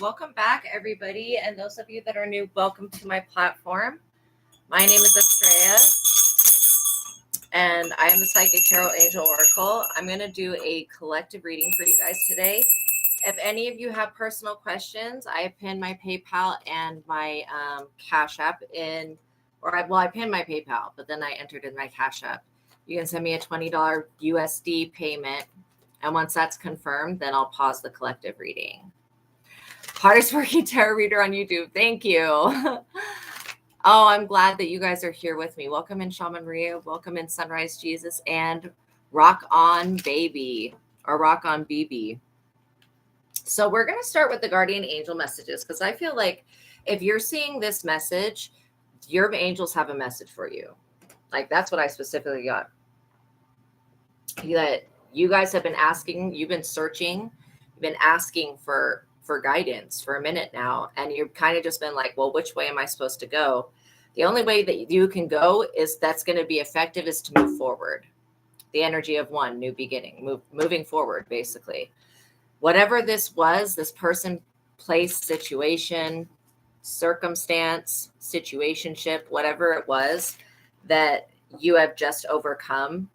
Welcome back, everybody. And those of you that are new, welcome to my platform. My name is ASTRAEA, and I am the Psychic Tarot Angel Oracle. I'm going to do a collective reading for you guys today. If any of you have personal questions, I pinned my PayPal and my Cash App in, I pinned my PayPal, but then I entered in my Cash App. You can send me a $20 USD payment. And once that's confirmed, then I'll pause the collective reading. Hardest working tarot reader on YouTube. Thank you. Oh, I'm glad that you guys are here with me. Welcome in Shaman Maria. Welcome in Sunrise Jesus and Rock On Baby or Rock On BB. So we're going to start with the guardian angel messages because I feel like if you're seeing this message, your angels have a message for you. Like that's what I specifically got. That you guys have been asking, you've been searching, you've been asking for guidance for a minute now, and you've kind of just been like, well, which way am I supposed to go? The only way that you can go is that's going to be effective is to move forward. The energy of one, new beginning, moving forward, basically. Whatever this was, this person, place, situation, circumstance, situationship, whatever it was that you have just overcome,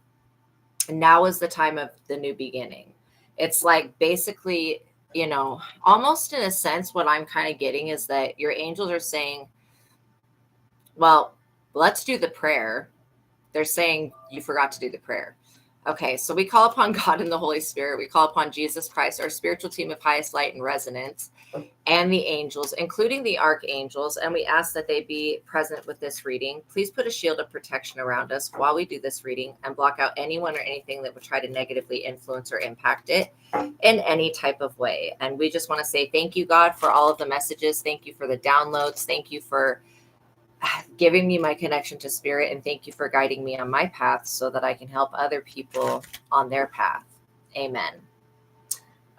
now is the time of the new beginning. It's like basically, you know, almost in a sense, what I'm kind of getting is that your angels are saying, well, let's do the prayer. They're saying you forgot to do the prayer. Okay, so we call upon God and the Holy Spirit. We call upon Jesus Christ, our spiritual team of highest light and resonance, and the angels, including the archangels, and we ask that they be present with this reading. Please put a shield of protection around us while we do this reading and block out anyone or anything that would try to negatively influence or impact it in any type of way. And we just want to say thank you, God, for all of the messages. Thank you for the downloads. Thank you for giving me my connection to spirit, and thank you for guiding me on my path so that I can help other people on their path. Amen.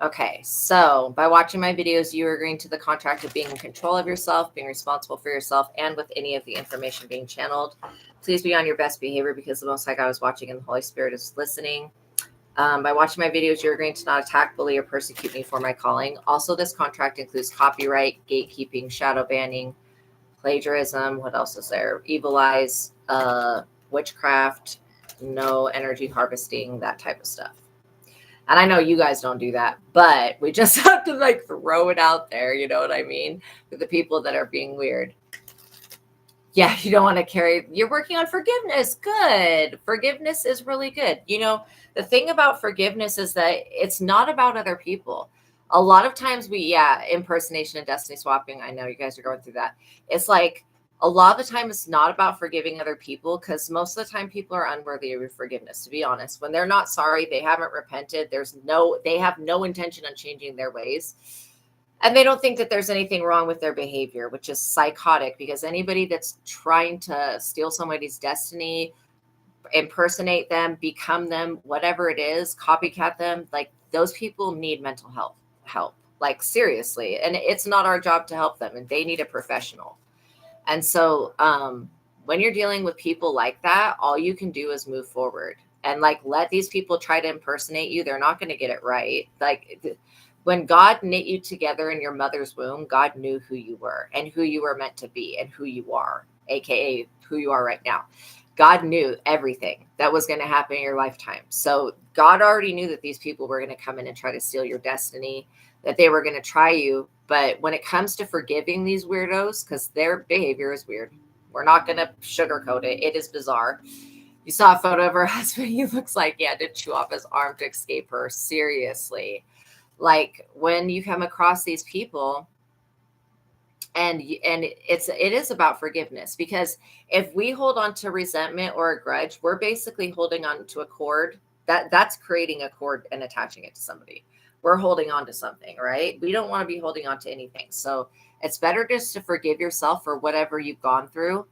Okay, so by watching my videos, you are agreeing to the contract of being in control of yourself, being responsible for yourself, and with any of the information being channeled. Please be on your best behavior because the Most High God is watching and the Holy Spirit is listening. By watching my videos, you're agreeing to not attack, bully, or persecute me for my calling. Also, this contract includes copyright, gatekeeping, shadow banning, plagiarism. What else is there? Evil eyes, witchcraft, no energy harvesting, that type of stuff. And I know you guys don't do that, but we just have to like throw it out there. You know what I mean? For the people that are being weird. Yeah, you don't want to carry, you're working on forgiveness. Good. Forgiveness is really good. You know, the thing about forgiveness is that it's not about other people. A lot of times impersonation and destiny swapping. I know you guys are going through that. It's like a lot of the time it's not about forgiving other people because most of the time people are unworthy of your forgiveness, to be honest. When they're not sorry, they haven't repented. They have no intention on changing their ways. And they don't think that there's anything wrong with their behavior, which is psychotic because anybody that's trying to steal somebody's destiny, impersonate them, become them, whatever it is, copycat them, like those people need mental health help, like seriously. And it's not our job to help them, and they need a professional. And so when you're dealing with people like that, all you can do is move forward and like let these people try to impersonate you. They're not going to get it right. Like when God knit you together in your mother's womb, God knew who you were and who you were meant to be and who you are, aka who you are right now. God knew everything that was going to happen in your lifetime. So God already knew that these people were going to come in and try to steal your destiny, that they were going to try you. But when it comes to forgiving these weirdos, because their behavior is weird, we're not going to sugarcoat it. It is bizarre. You saw a photo of her husband. He looks like he had to chew off his arm to escape her. Seriously. Like when you come across these people, and it is about forgiveness, because if we hold on to resentment or a grudge, we're basically holding on to a cord that's creating a cord and attaching it to somebody. We're holding on to something, right? We don't want to be holding on to anything. So it's better just to forgive yourself for whatever you've gone through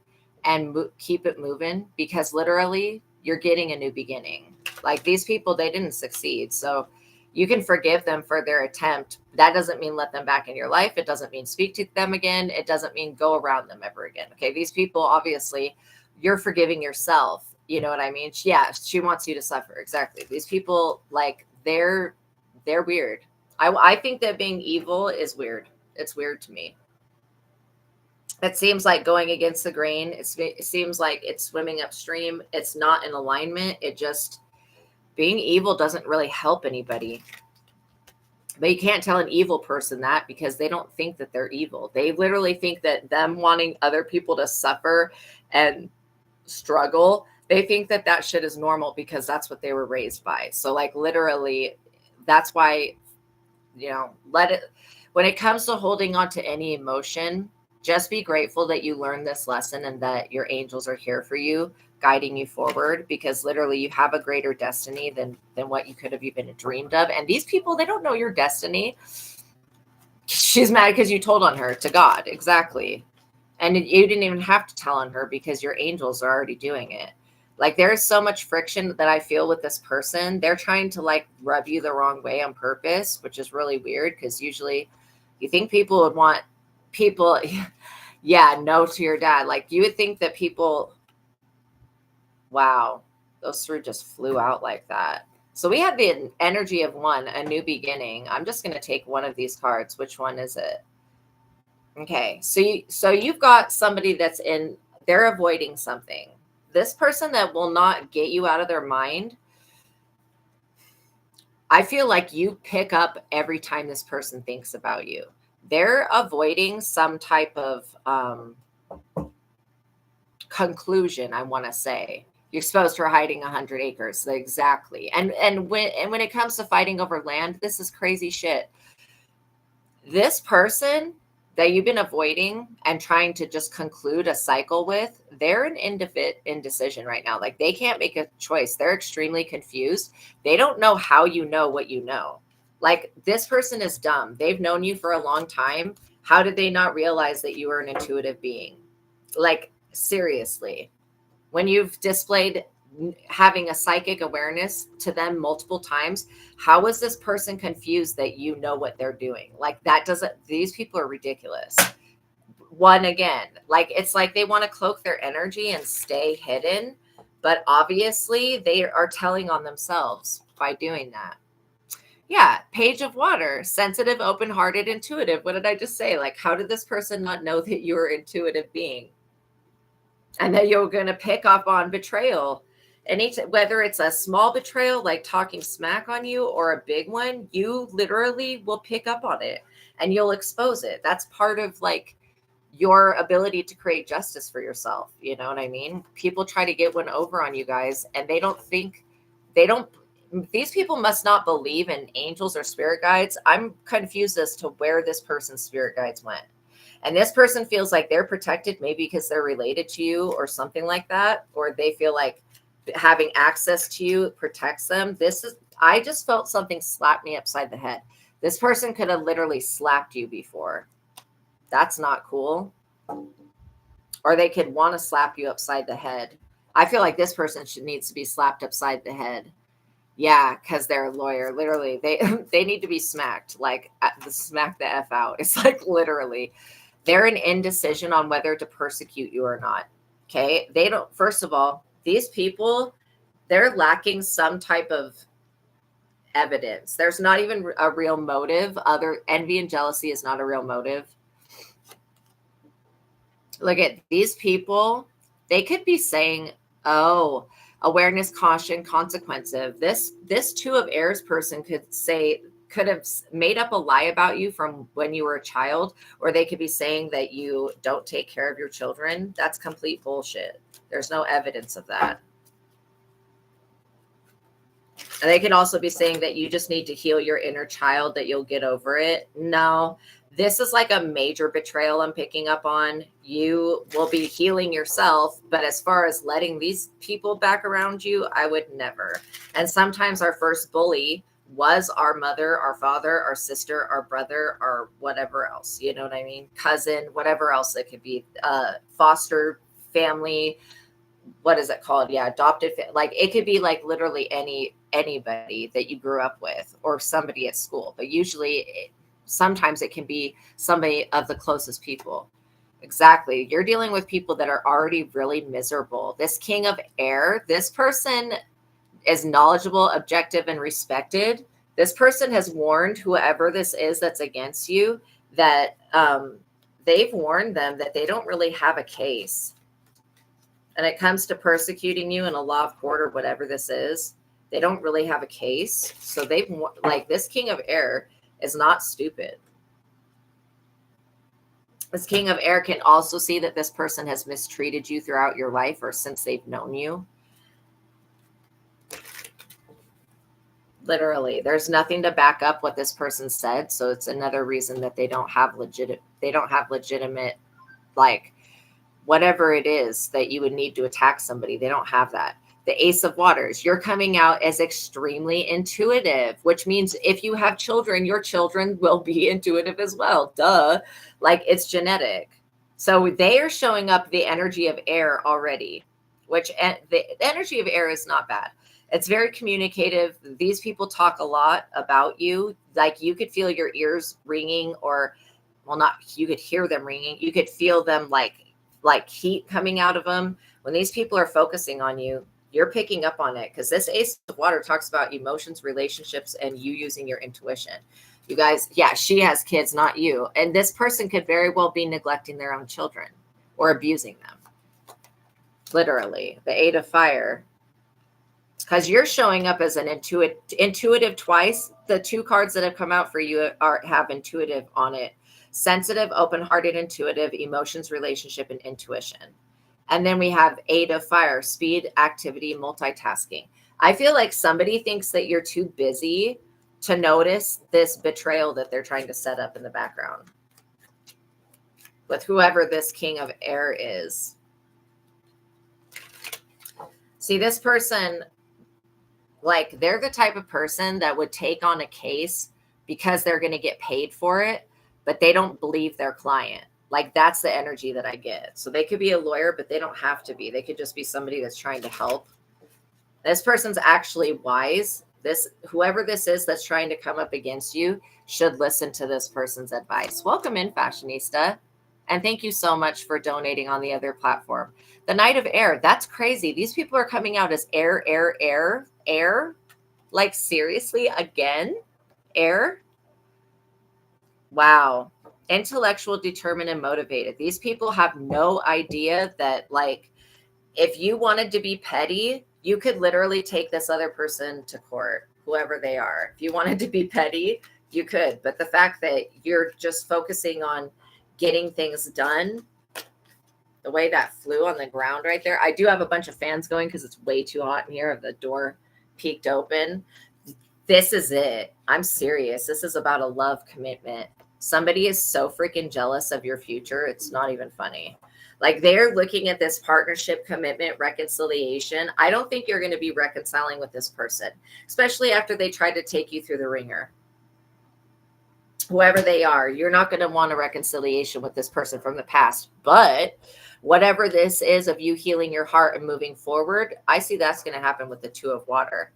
and keep it moving, because literally you're getting a new beginning. Like these people, they didn't succeed. So you can forgive them for their attempt. That doesn't mean let them back in your life. It doesn't mean speak to them again. It doesn't mean go around them ever again. Okay. These people, obviously you're forgiving yourself. You know what I mean? Yeah. She wants you to suffer. Exactly. These people, like they're weird. I think that being evil is weird. It's weird to me. It seems like going against the grain. It seems like it's swimming upstream. It's not in alignment. It just, being evil doesn't really help anybody. But you can't tell an evil person that, because they don't think that they're evil. They literally think that them wanting other people to suffer and struggle, they think that that shit is normal because that's what they were raised by. So like literally, that's why, let it, when it comes to holding on to any emotion, just be grateful that you learned this lesson and that your angels are here for you, guiding you forward, because literally you have a greater destiny than what you could have even dreamed of. And these people, they don't know your destiny. She's mad because you told on her to God. Exactly. And you didn't even have to tell on her because your angels are already doing it. Like, there's so much friction that I feel with this person. They're trying to like rub you the wrong way on purpose, which is really weird, because usually you think people would want people, yeah, no to your dad. Like, you would think that people, wow, those three just flew out like that. So we have the energy of one, a new beginning. I'm just going to take one of these cards. Which one is it? Okay, so you've got somebody that's they're avoiding something. This person that will not get you out of their mind, I feel like you pick up every time this person thinks about you. They're avoiding some type of conclusion, I want to say. You're exposed for hiding 100 acres. Exactly. And when it comes to fighting over land, this is crazy shit. This person that you've been avoiding and trying to just conclude a cycle with, they're in indecision right now. Like, they can't make a choice. They're extremely confused. They don't know how you know what you know. Like, this person is dumb. They've known you for a long time. How did they not realize that you are an intuitive being? Like, seriously, when you've displayed having a psychic awareness to them multiple times, how is this person confused that you know what they're doing? Like, that doesn't, these people are ridiculous. One, again, like, it's like they want to cloak their energy and stay hidden, but obviously they are telling on themselves by doing that. Yeah, Page of Water, sensitive, open-hearted, intuitive. What did I just say? Like, how did this person not know that you're an intuitive being? And that you're going to pick up on betrayal. And whether it's a small betrayal, like talking smack on you, or a big one, you literally will pick up on it and you'll expose it. That's part of like your ability to create justice for yourself. You know what I mean? People try to get one over on you guys, and these people must not believe in angels or spirit guides. I'm confused as to where this person's spirit guides went. And this person feels like they're protected, maybe because they're related to you or something like that, or they feel like having access to you protects them. I just felt something slap me upside the head. This person could have literally slapped you before. That's not cool. Or they could want to slap you upside the head. I feel like this person needs to be slapped upside the head. Yeah, because they're a lawyer. Literally, they need to be smacked, like smack the F out. It's like literally, they're in indecision on whether to persecute you or not. Okay, they don't. First of all, these people, they're lacking some type of evidence. There's not even a real motive. Other envy and jealousy is not a real motive. Look at these people. They could be saying, oh, awareness, caution, consequences. This Two of Airs person could have made up a lie about you from when you were a child, or they could be saying that you don't take care of your children. That's complete bullshit. There's no evidence of that. And they could also be saying that you just need to heal your inner child, that you'll get over it. No, this is like a major betrayal I'm picking up on. You will be healing yourself, but as far as letting these people back around you, I would never. And sometimes our first bully was our mother, our father, our sister, our brother, or whatever else. You know what I mean? Cousin, whatever else it could be. Foster family. What is it called? Yeah, adopted. Like, it could be like literally anybody that you grew up with, or somebody at school. But usually, sometimes it can be somebody of the closest people. Exactly. You're dealing with people that are already really miserable. This King of Air, this person is knowledgeable, objective, and respected. This person has warned whoever this is that's against you that they've warned them that they don't really have a case. And it comes to persecuting you in a law of court or whatever this is, they don't really have a case. So they've, like, this King of Air is not stupid. This King of Air can also see that this person has mistreated you throughout your life or since they've known you. Literally, there's nothing to back up what this person said. So it's another reason that they don't have legitimate, like, whatever it is that you would need to attack somebody. They don't have that. The Ace of Waters, you're coming out as extremely intuitive, which means if you have children, your children will be intuitive as well. Duh. Like, it's genetic. So they are showing up the energy of air already, which the energy of air is not bad. It's very communicative. These people talk a lot about you. Like, you could feel your ears ringing, or, well, not, you could hear them ringing. You could feel them like heat coming out of them. When these people are focusing on you, you're picking up on it, because this Ace of Water talks about emotions, relationships, and you using your intuition. You guys, yeah, she has kids, not you. And this person could very well be neglecting their own children or abusing them. Literally, the Eight of Fire. Because you're showing up as an intuitive twice. The two cards that have come out for you have intuitive on it. Sensitive, open-hearted, intuitive, emotions, relationship, and intuition. And then we have Eight of Fire, speed, activity, multitasking. I feel like somebody thinks that you're too busy to notice this betrayal that they're trying to set up in the background with whoever this King of Air is. See, this person, like, they're the type of person that would take on a case because they're going to get paid for it, but they don't believe their client. Like, that's the energy that I get. So they could be a lawyer, but they don't have to be. They could just be somebody that's trying to help. This person's actually wise. Whoever this is that's trying to come up against you should listen to this person's advice. Welcome in, Fashionista. And thank you so much for donating on the other platform. The Knight of Air, that's crazy. These people are coming out as air. Like, seriously, again? Air? Wow. Intellectual, determined, and motivated. These people have no idea that, like, if you wanted to be petty, you could literally take this other person to court, whoever they are. If you wanted to be petty, you could. But the fact that you're just focusing on getting things done, the way that flew on the ground right there. I do have a bunch of fans going because it's way too hot in here. The door peeked open. This is it. I'm serious. This is about a love commitment. Somebody is so freaking jealous of your future. It's not even funny. Like, they're looking at this partnership, commitment, reconciliation. I don't think you're going to be reconciling with this person, especially after they tried to take you through the ringer. Whoever they are, you're not going to want a reconciliation with this person from the past. But whatever this is of you healing your heart and moving forward, I see that's going to happen with the Two of Water.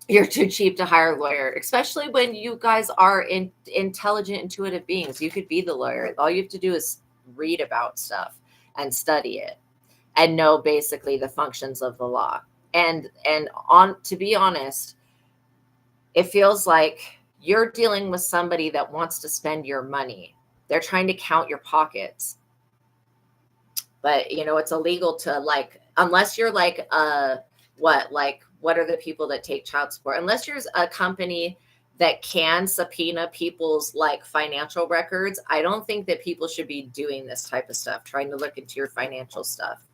You're too cheap to hire a lawyer, especially when you guys are intelligent, intuitive beings. You could be the lawyer. All you have to do is read about stuff and study it and know basically the functions of the law. And to be honest, it feels like you're dealing with somebody that wants to spend your money. They're trying to count your pockets. But, you know, it's illegal to, like, unless you're like, what are the people that take child support? Unless you're a company that can subpoena people's, like, financial records, I don't think that people should be doing this type of stuff, trying to look into your financial stuff.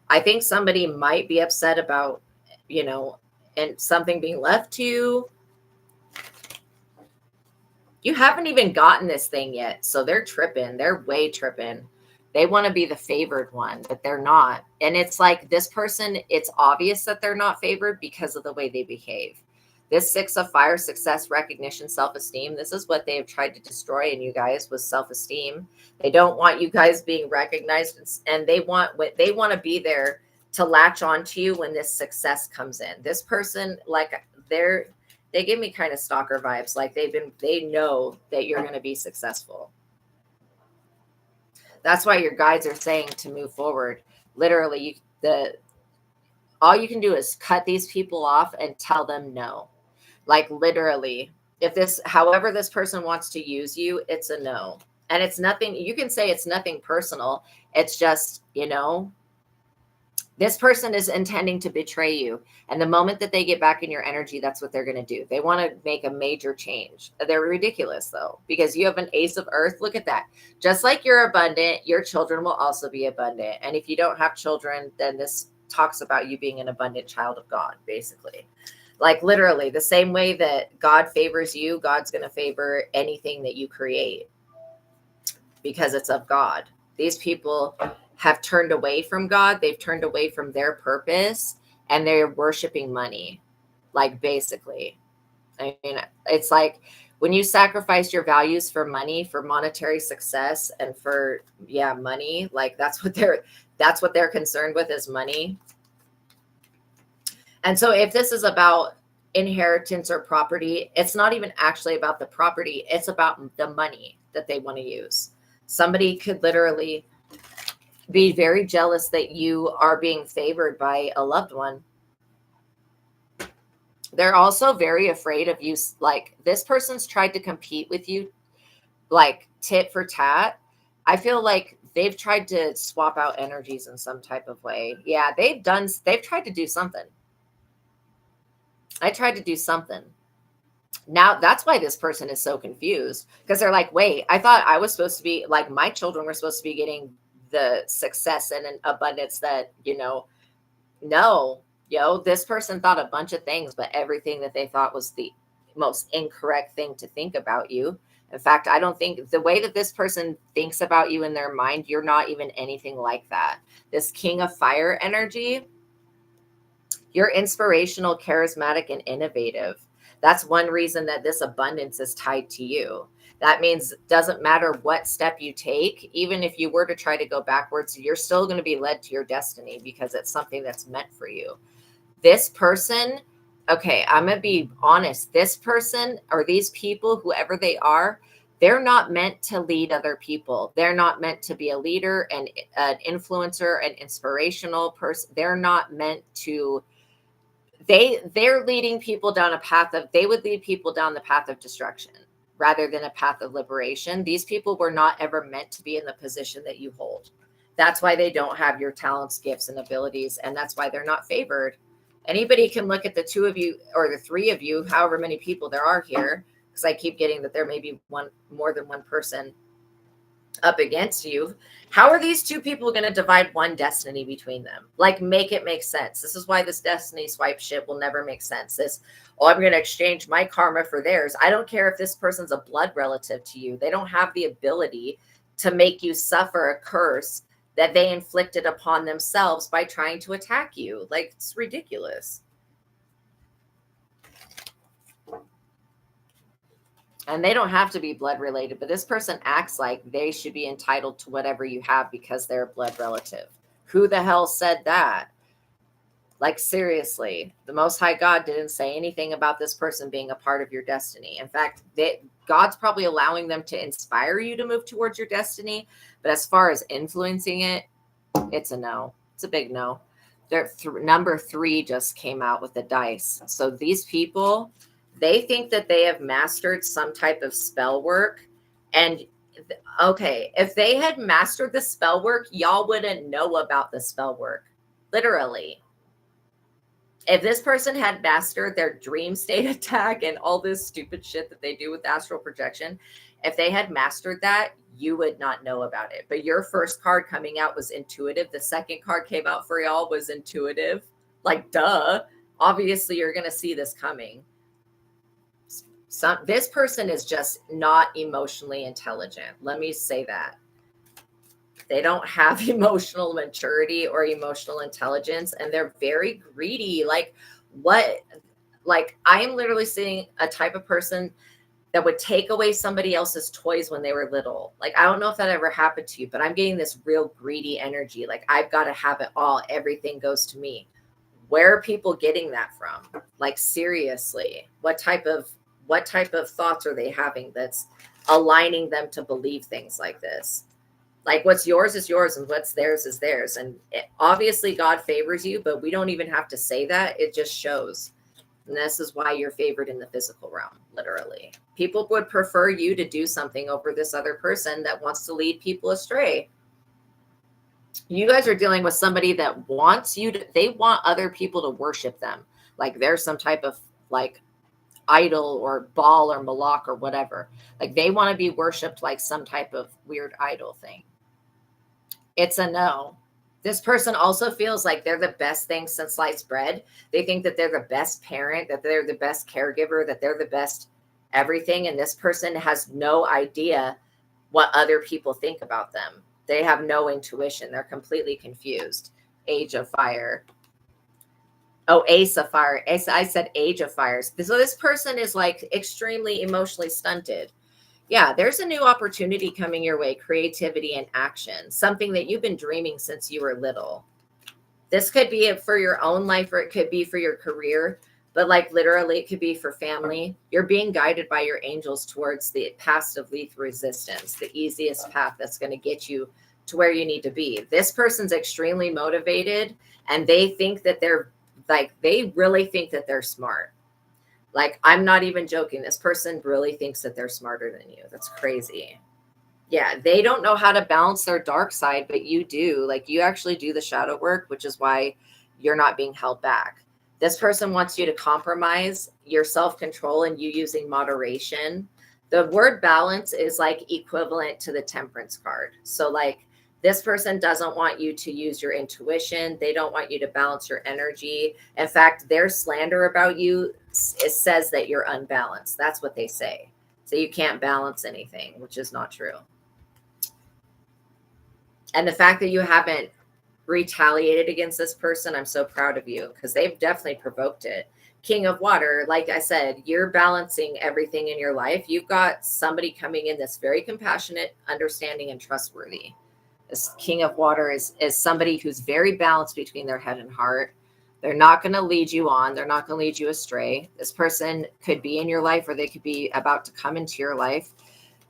I think somebody might be upset about, you know, and something being left to you. You haven't even gotten this thing yet. So they're tripping. They're way tripping. They want to be the favored one, but they're not. And it's like this person, it's obvious that they're not favored because of the way they behave. This Six of Fire, success, recognition, self-esteem. This is what they have tried to destroy in you guys, was self-esteem. They don't want you guys being recognized, and they want to be there to latch onto you when this success comes in. This person, like, they give me kind of stalker vibes. Like, they know that you're going to be successful. That's why your guides are saying to move forward. Literally, all you can do is cut these people off and tell them no. Like, literally, If this, however this person wants to use you, it's a no. And it's nothing, you can say it's nothing personal. It's just, this person is intending to betray you. And the moment that they get back in your energy, that's what they're going to do. They want to make a major change. They're ridiculous, though, because you have an ace of earth. Look at that. Just like you're abundant, your children will also be abundant. And if you don't have children, then this talks about you being an abundant child of God, basically. Like literally the same way that God favors you, God's going to favor anything that you create because it's of God. These people have turned away from God. They've turned away from their purpose and they're worshiping money. Like basically, I mean, it's like when you sacrifice your values for money, for monetary success and for, money, like that's what they're concerned with is money. And so if this is about inheritance or property, it's not even actually about the property. It's about the money that they want to use. Somebody could literally be very jealous that you are being favored by a loved one. They're also very afraid of you. Like this person's tried to compete with you, like tit for tat. I feel like they've tried to swap out energies in some type of way. Yeah, they've tried to do something. I tried to do something. Now that's why this person is so confused, because they're like, wait, I thought I was supposed to be like, my children were supposed to be getting the success and an abundance that, no, this person thought a bunch of things, but everything that they thought was the most incorrect thing to think about you. In fact, I don't think the way that this person thinks about you in their mind, you're not even anything like that. This King of Fire energy, you're inspirational, charismatic, and innovative. That's one reason that this abundance is tied to you. That means it doesn't matter what step you take, even if you were to try to go backwards, you're still going to be led to your destiny because it's something that's meant for you. This person, okay, I'm going to be honest. This person or these people, whoever they are, they're not meant to lead other people. They're not meant to be a leader and an influencer, an inspirational person. They're not meant to. They're leading people down they would lead people down the path of destruction rather than a path of liberation. These people were not ever meant to be in the position that you hold. That's why they don't have your talents, gifts, and abilities. And that's why they're not favored. Anybody can look at the two of you or the three of you, however many people there are here, because I keep getting that there may be more than one person up against you. How are these two people going to divide one destiny between them? Like, make it make sense. This is why this destiny swipe shit will never make sense. I'm going to exchange my karma for theirs. I don't care if this person's a blood relative to you. They don't have the ability to make you suffer a curse that they inflicted upon themselves by trying to attack you. Like, it's ridiculous. And they don't have to be blood related, but this person acts like they should be entitled to whatever you have because they're a blood relative. Who the hell said that? Like, seriously, the Most High God didn't say anything about this person being a part of your destiny. In fact, God's probably allowing them to inspire you to move towards your destiny. But as far as influencing it, it's a no. It's a big no. Number 3 just came out with the dice. So these people, they think that they have mastered some type of spell work. And okay, if they had mastered the spell work, y'all wouldn't know about the spell work. Literally. If this person had mastered their dream state attack and all this stupid shit that they do with astral projection, if they had mastered that, you would not know about it. But your first card coming out was intuitive. The second card came out for y'all was intuitive. Like, duh. Obviously, you're going to see this coming. This person is just not emotionally intelligent. Let me say that. They don't have emotional maturity or emotional intelligence, and they're very greedy. Like, I am literally seeing a type of person that would take away somebody else's toys when they were little. Like, I don't know if that ever happened to you, but I'm getting this real greedy energy. Like, I've got to have it all. Everything goes to me. Where are people getting that from? Like, seriously, what type of thoughts are they having that's aligning them to believe things like this? Like, what's yours is yours and what's theirs is theirs. And obviously God favors you, but we don't even have to say that. It just shows. And this is why you're favored in the physical realm, literally. People would prefer you to do something over this other person that wants to lead people astray. You guys are dealing with somebody that wants you to, they want other people to worship them. Like they're some type of like idol or Baal or Moloch or whatever. Like they want to be worshipped like some type of weird idol thing. It's a no. This person also feels like they're the best thing since sliced bread. They think that they're the best parent, that they're the best caregiver, that they're the best everything. And this person has no idea what other people think about them. They have no intuition. They're completely confused. Age of Fire. Oh, Ace of Fire. I said Age of Fires. So this person is like extremely emotionally stunted. Yeah, there's a new opportunity coming your way, creativity and action, something that you've been dreaming since you were little. This could be for your own life or it could be for your career, but like literally it could be for family. You're being guided by your angels towards the path of least resistance, the easiest path that's going to get you to where you need to be. This person's extremely motivated and they think that they're like, they really think that they're smart. Like, I'm not even joking. This person really thinks that they're smarter than you. That's crazy. Yeah, they don't know how to balance their dark side, but you do. Like, you actually do the shadow work, which is why you're not being held back. This person wants you to compromise your self-control and you using moderation. The word balance is like equivalent to the temperance card. So like, this person doesn't want you to use your intuition. They don't want you to balance your energy. In fact, their slander about you, it says that you're unbalanced. That's what they say. So you can't balance anything, which is not true. And the fact that you haven't retaliated against this person, I'm so proud of you because they've definitely provoked it. King of Water, like I said, you're balancing everything in your life. You've got somebody coming in that's very compassionate, understanding, and trustworthy. This King of Water is somebody who's very balanced between their head and heart. They're not going to lead you on. They're not going to lead you astray. This person could be in your life or they could be about to come into your life.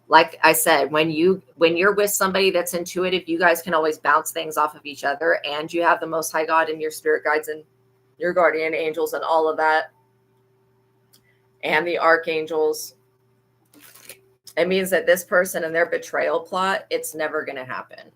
Like I said, when you're with somebody that's intuitive, you guys can always bounce things off of each other and you have the Most High God and your spirit guides and your guardian angels and all of that. And the archangels. It means that this person and their betrayal plot, it's never going to happen.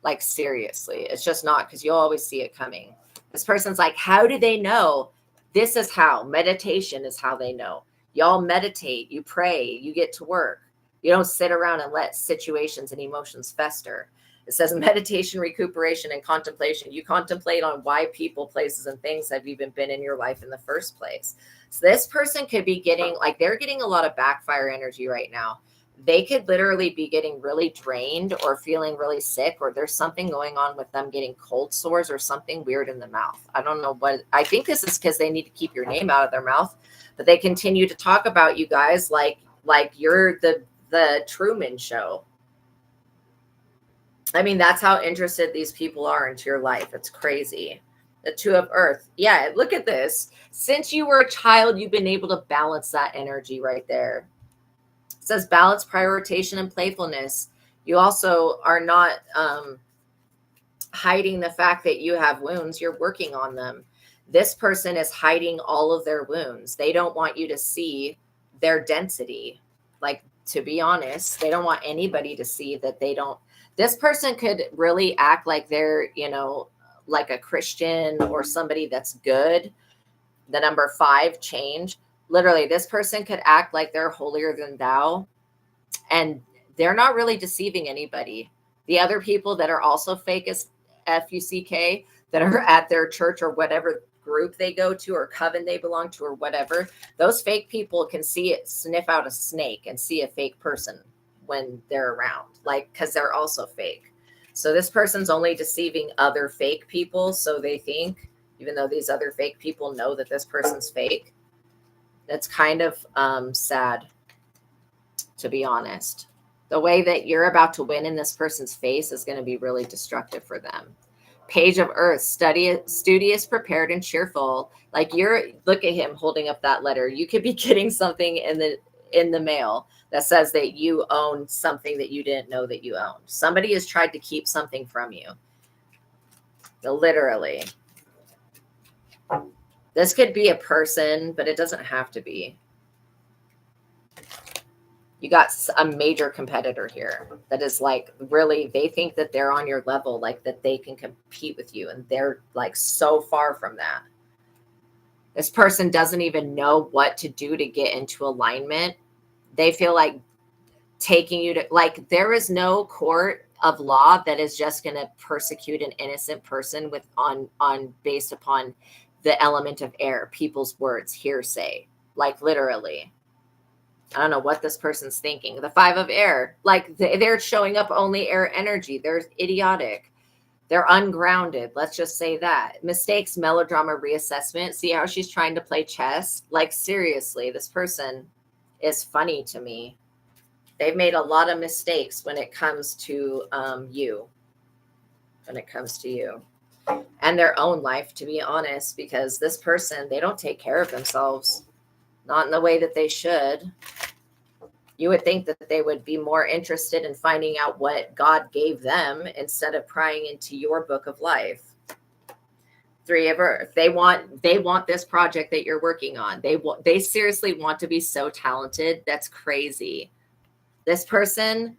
Like, seriously, it's just not, because you'll always see it coming. This person's like, how do they know? This is how. Meditation is how they know. Y'all meditate, you pray, you get to work. You don't sit around and let situations and emotions fester. It says meditation, recuperation, and contemplation. You contemplate on why people, places, and things have even been in your life in the first place. So this person could be getting, like, they're getting a lot of backfire energy right now. They could literally be getting really drained or feeling really sick, or there's something going on with them getting cold sores or something weird in the mouth. I don't know what. I think this is because they need to keep your name out of their mouth, but they continue to talk about you guys like you're the Truman Show. I mean, that's how interested these people are into your life. It's crazy. The Two of Earth. Yeah, look at this. Since you were a child, you've been able to balance that energy right there. It says balance, prioritization, and playfulness. You also are not hiding the fact that you have wounds. You're working on them. This person is hiding all of their wounds. They don't want you to see their density. Like, to be honest, they don't want anybody to see that they don't. This person could really act like they're, like a Christian or somebody that's good. The number 5, change. Literally, this person could act like they're holier than thou, and they're not really deceiving anybody. The other people that are also fake as FUCK, that are at their church or whatever group they go to or coven they belong to or whatever, those fake people can see it, sniff out a snake and see a fake person when they're around, like, because they're also fake. So this person's only deceiving other fake people, so they think, even though these other fake people know that this person's fake. That's kind of sad, to be honest. The way that you're about to win in this person's face is going to be really destructive for them. Page of Earth, studious, prepared, and cheerful. Like, look at him holding up that letter. You could be getting something in the mail that says that you own something that you didn't know that you owned. Somebody has tried to keep something from you. Literally. This could be a person, but it doesn't have to be. You got a major competitor here that is like, really, they think that they're on your level, like that they can compete with you. And they're like so far from that. This person doesn't even know what to do to get into alignment. They feel like taking you to, like, there is no court of law that is just going to persecute an innocent person with on based upon the element of air, people's words, hearsay, like literally. I don't know what this person's thinking. The 5 of air, like they're showing up only air energy. They're idiotic. They're ungrounded. Let's just say that. Mistakes, melodrama, reassessment. See how she's trying to play chess? Like, seriously, this person is funny to me. They've made a lot of mistakes when it comes to you. When it comes to you. And their own life, to be honest, because this person, they don't take care of themselves. Not in the way that they should. You would think that they would be more interested in finding out what God gave them instead of prying into your book of life. 3 of Earth. They want this project that you're working on. They seriously want to be so talented. That's crazy. This person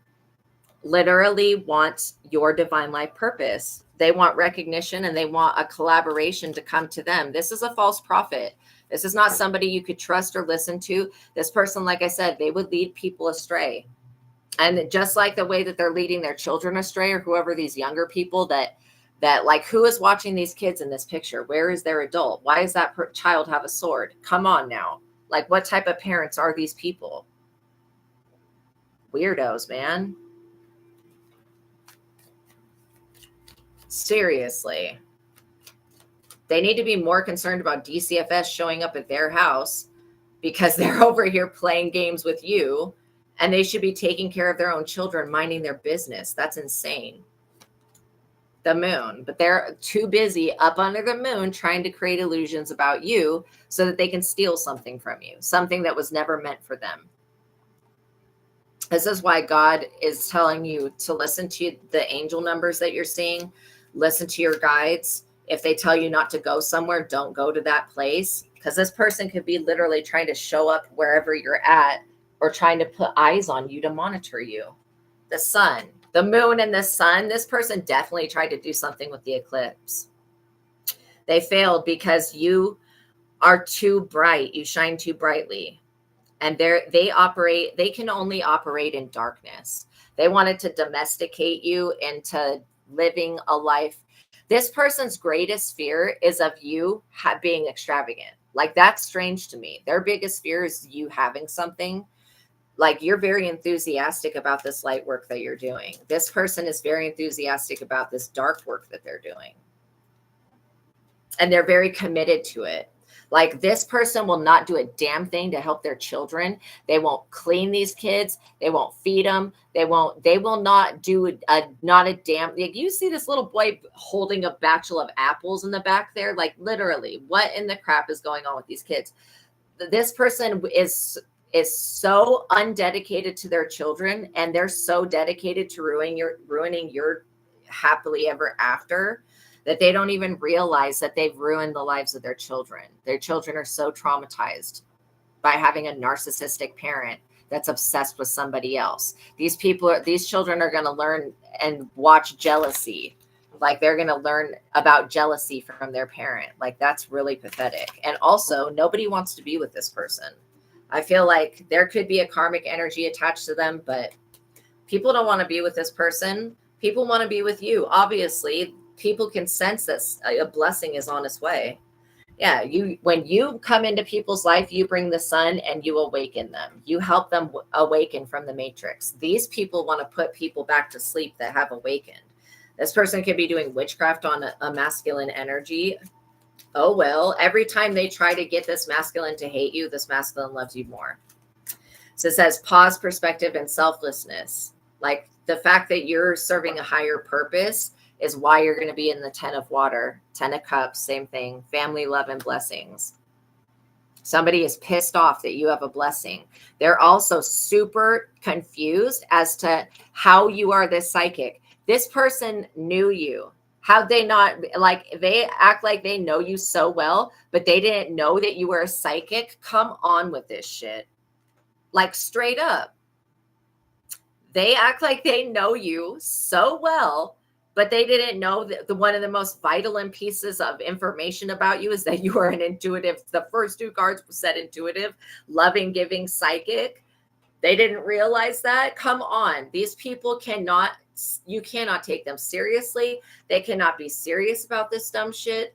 literally wants your divine life purpose. They want recognition and they want a collaboration to come to them. This is a false prophet. This is not somebody you could trust or listen to. This person, like I said, they would lead people astray. And just like the way that they're leading their children astray, or whoever, these younger people that like, who is watching these kids in this picture? Where is their adult? Why does that child have a sword? Come on now. Like, what type of parents are these people? Weirdos, man. Seriously. They need to be more concerned about DCFS showing up at their house because they're over here playing games with you, and they should be taking care of their own children, minding their business. That's insane. The moon, but they're too busy up under the moon trying to create illusions about you so that they can steal something from you, something that was never meant for them. This is why God is telling you to listen to the angel numbers that you're seeing, listen to your guides. If they tell you not to go somewhere, don't go to that place, because this person could be literally trying to show up wherever you're at or trying to put eyes on you to monitor you. The sun, the moon and the sun, this person definitely tried to do something with the eclipse. They failed because you are too bright. You shine too brightly. And they can only operate in darkness. They wanted to domesticate you into living a life. This person's greatest fear is of you being extravagant. Like, that's strange to me. Their biggest fear is you having something. Like, you're very enthusiastic about this light work that you're doing. This person is very enthusiastic about this dark work that they're doing. And they're very committed to it. Like, this person will not do a damn thing to help their children. They won't clean these kids. They won't feed them. They will not do not a damn. Like, you see this little boy holding a batch of apples in the back there. Like, literally, what in the crap is going on with these kids? This person is so undedicated to their children, and they're so dedicated to ruining your happily ever after, that they don't even realize that they've ruined the lives of their children. Their children are so traumatized by having a narcissistic parent that's obsessed with somebody else. These children are going to learn and watch jealousy. Like, they're going to learn about jealousy from their parent. Like, that's really pathetic. And also, nobody wants to be with this person. I feel like there could be a karmic energy attached to them, but people don't want to be with this person. People want to be with you. Obviously, people can sense that a blessing is on its way. Yeah, when you come into people's life, you bring the sun and you awaken them. You help them awaken from the matrix. These people want to put people back to sleep that have awakened. This person could be doing witchcraft on a masculine energy. Oh, well, every time they try to get this masculine to hate you, this masculine loves you more. So it says pause, perspective, and selflessness. Like, the fact that you're serving a higher purpose is why you're going to be in the 10 of water, 10 of cups, same thing, family, love, and blessings. Somebody is pissed off that you have a blessing. They're also super confused as to how you are this psychic. This person knew you. How'd they not, like, they act like they know you so well, but they didn't know that you were a psychic? Come on with this shit. Like, straight up. They act like they know you so well, but they didn't know that the one of the most vital pieces of information about you is that you are an intuitive. The first two cards said intuitive, loving, giving, psychic. They didn't realize that. Come on. These people cannot, you cannot take them seriously. They cannot be serious about this dumb shit.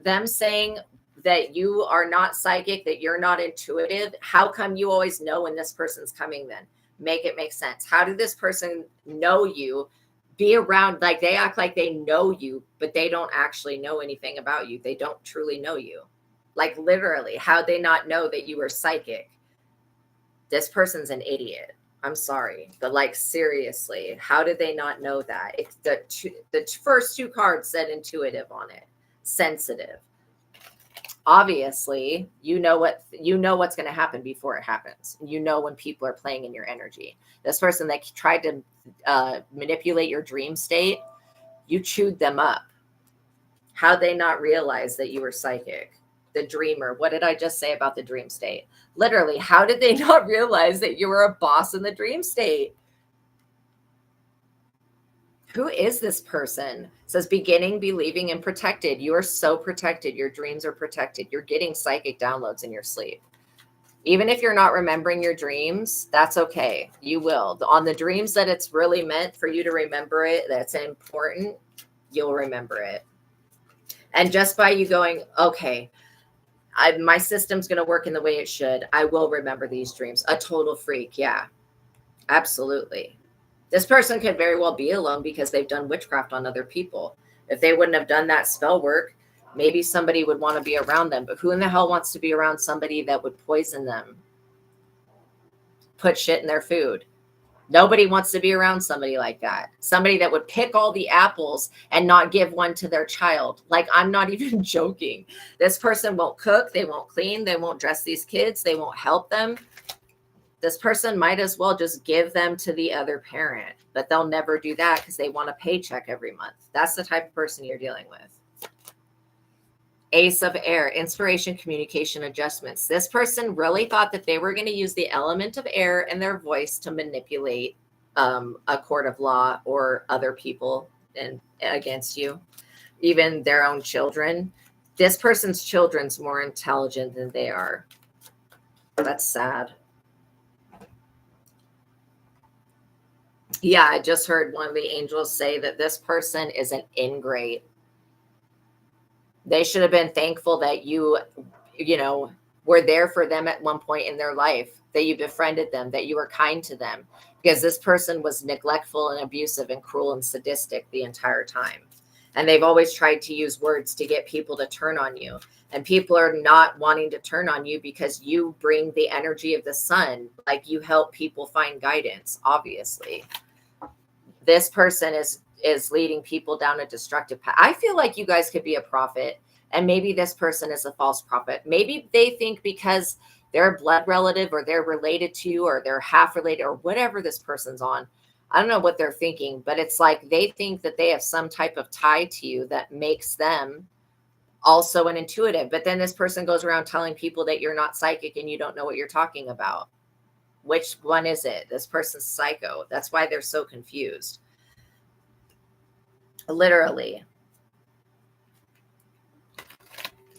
Them saying that you are not psychic, that you're not intuitive. How come you always know when this person's coming then? Make it make sense. How did this person know you? Be around, like, they act like they know you, but they don't actually know anything about you. They don't truly know you. Like, literally, how'd they not know that you were psychic? This person's an idiot. I'm sorry, but, like, seriously, how did they not know that? The first two cards said intuitive on it, sensitive. Obviously, you know what's going to happen before it happens. You know when people are playing in your energy. This person that tried to manipulate your dream state, you chewed them up. How'd they not realize that you were psychic? The dreamer. What did I just say about the dream state? Literally, how did they not realize that you were a boss in the dream state? Who is this person? It says beginning, believing, and protected. You are so protected. Your dreams are protected. You're getting psychic downloads in your sleep. Even if you're not remembering your dreams, that's okay. You will. On the dreams that it's really meant for you to remember it, that's important, you'll remember it. And just by you going, okay, my system's going to work in the way it should, I will remember these dreams. A total freak. Yeah, absolutely. This person could very well be alone because they've done witchcraft on other people. If they wouldn't have done that spell work, maybe somebody would want to be around them. But who in the hell wants to be around somebody that would poison them, put shit in their food? Nobody wants to be around somebody like that. Somebody that would pick all the apples and not give one to their child. Like, I'm not even joking. This person won't cook. They won't clean. They won't dress these kids. They won't help them. This person might as well just give them to the other parent, but they'll never do that because they want a paycheck every month. That's the type of person you're dealing with. Ace of Air, inspiration, communication, adjustments. This person really thought that they were going to use the element of air and their voice to manipulate a court of law or other people and against you, even their own children. This person's children's more intelligent than they are. That's sad. Yeah, I just heard one of the angels say that this person is an ingrate. They should have been thankful that you were there for them at one point in their life, that you befriended them, that you were kind to them, because this person was neglectful and abusive and cruel and sadistic the entire time. And they've always tried to use words to get people to turn on you. And people are not wanting to turn on you because you bring the energy of the sun. Like, you help people find guidance, obviously. This person is leading people down a destructive path. I feel like you guys could be a prophet, and maybe this person is a false prophet. Maybe they think because they're a blood relative or they're related to you or they're half related or whatever this person's on. I don't know what they're thinking, but it's like they think that they have some type of tie to you that makes them also an intuitive. But then this person goes around telling people that you're not psychic and you don't know what you're talking about. Which one is it? This person's psycho. That's why they're so confused. Literally.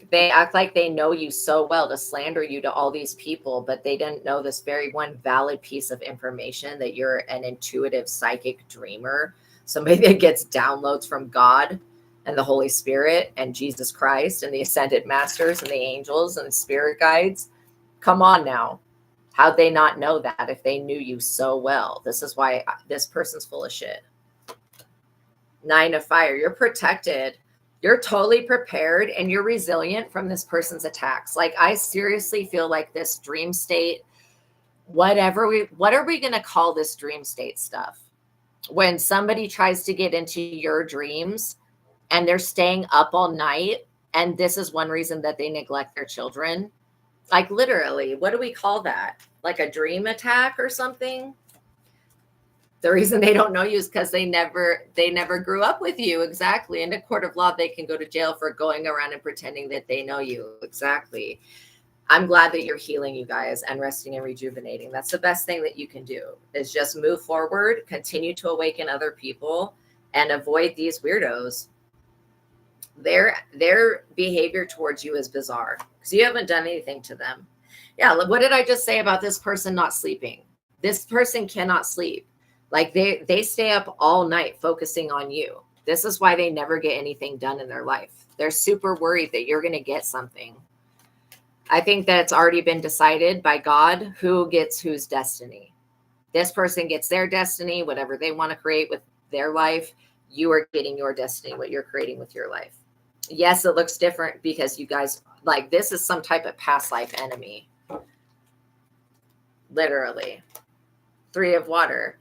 They act like they know you so well to slander you to all these people, but they didn't know this very one valid piece of information, that you're an intuitive psychic dreamer. Somebody that gets downloads from God and the Holy Spirit and Jesus Christ and the Ascended Masters and the angels and spirit guides. Come on now. How'd they not know that if they knew you so well? This is why this person's full of shit. 9 of Fire. You're protected. You're totally prepared and you're resilient from this person's attacks. Like, I seriously feel like this dream state, what are we going to call this dream state stuff? When somebody tries to get into your dreams and they're staying up all night, and this is one reason that they neglect their children. Like, literally, what do we call that? Like a dream attack or something? The reason they don't know you is because they never grew up with you. Exactly. In a court of law, they can go to jail for going around and pretending that they know you. Exactly. I'm glad that you're healing, you guys, and resting and rejuvenating. That's the best thing that you can do, is just move forward, continue to awaken other people, and avoid these weirdos. Their behavior towards you is bizarre because you haven't done anything to them. Yeah, what did I just say about this person not sleeping? This person cannot sleep. Like they stay up all night focusing on you. This is why they never get anything done in their life. They're super worried that you're going to get something. I think that it's already been decided by God who gets whose destiny. This person gets their destiny, whatever they want to create with their life. You are getting your destiny, what you're creating with your life. Yes, it looks different because you guys, like, this is some type of past life enemy. Literally. 3 of water.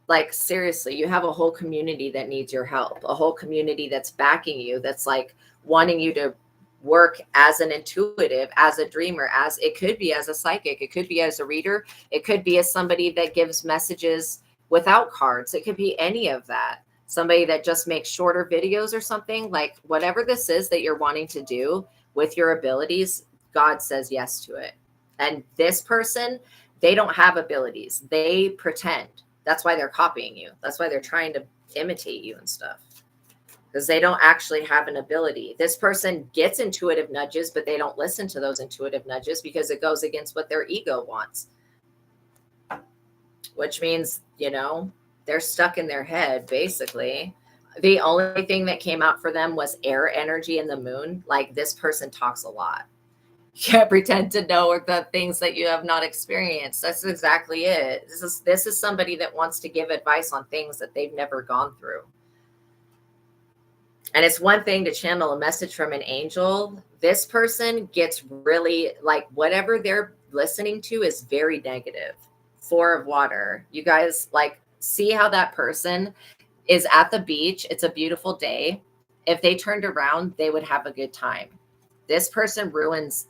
Like, seriously, you have a whole community that needs your help, a whole community that's backing you, that's like wanting you to work as an intuitive, as a dreamer, as it could be as a psychic, it could be as a reader, it could be as somebody that gives messages without cards, it could be any of that. Somebody that just makes shorter videos or something. Like, whatever this is that you're wanting to do with your abilities, God says yes to it. And this person, they don't have abilities. They pretend. That's why they're copying you. That's why they're trying to imitate you and stuff. Because they don't actually have an ability. This person gets intuitive nudges, but they don't listen to those intuitive nudges because it goes against what their ego wants. Which means, you know, they're stuck in their head, basically. The only thing that came out for them was air energy and the moon. Like, this person talks a lot. You can't pretend to know the things that you have not experienced. That's exactly it. This is somebody that wants to give advice on things that they've never gone through. And it's one thing to channel a message from an angel. This person gets really, like, whatever they're listening to is very negative. 4 of water. You guys, like, see how that person is at the beach. It's a beautiful day. If they turned around, they would have a good time. This person ruins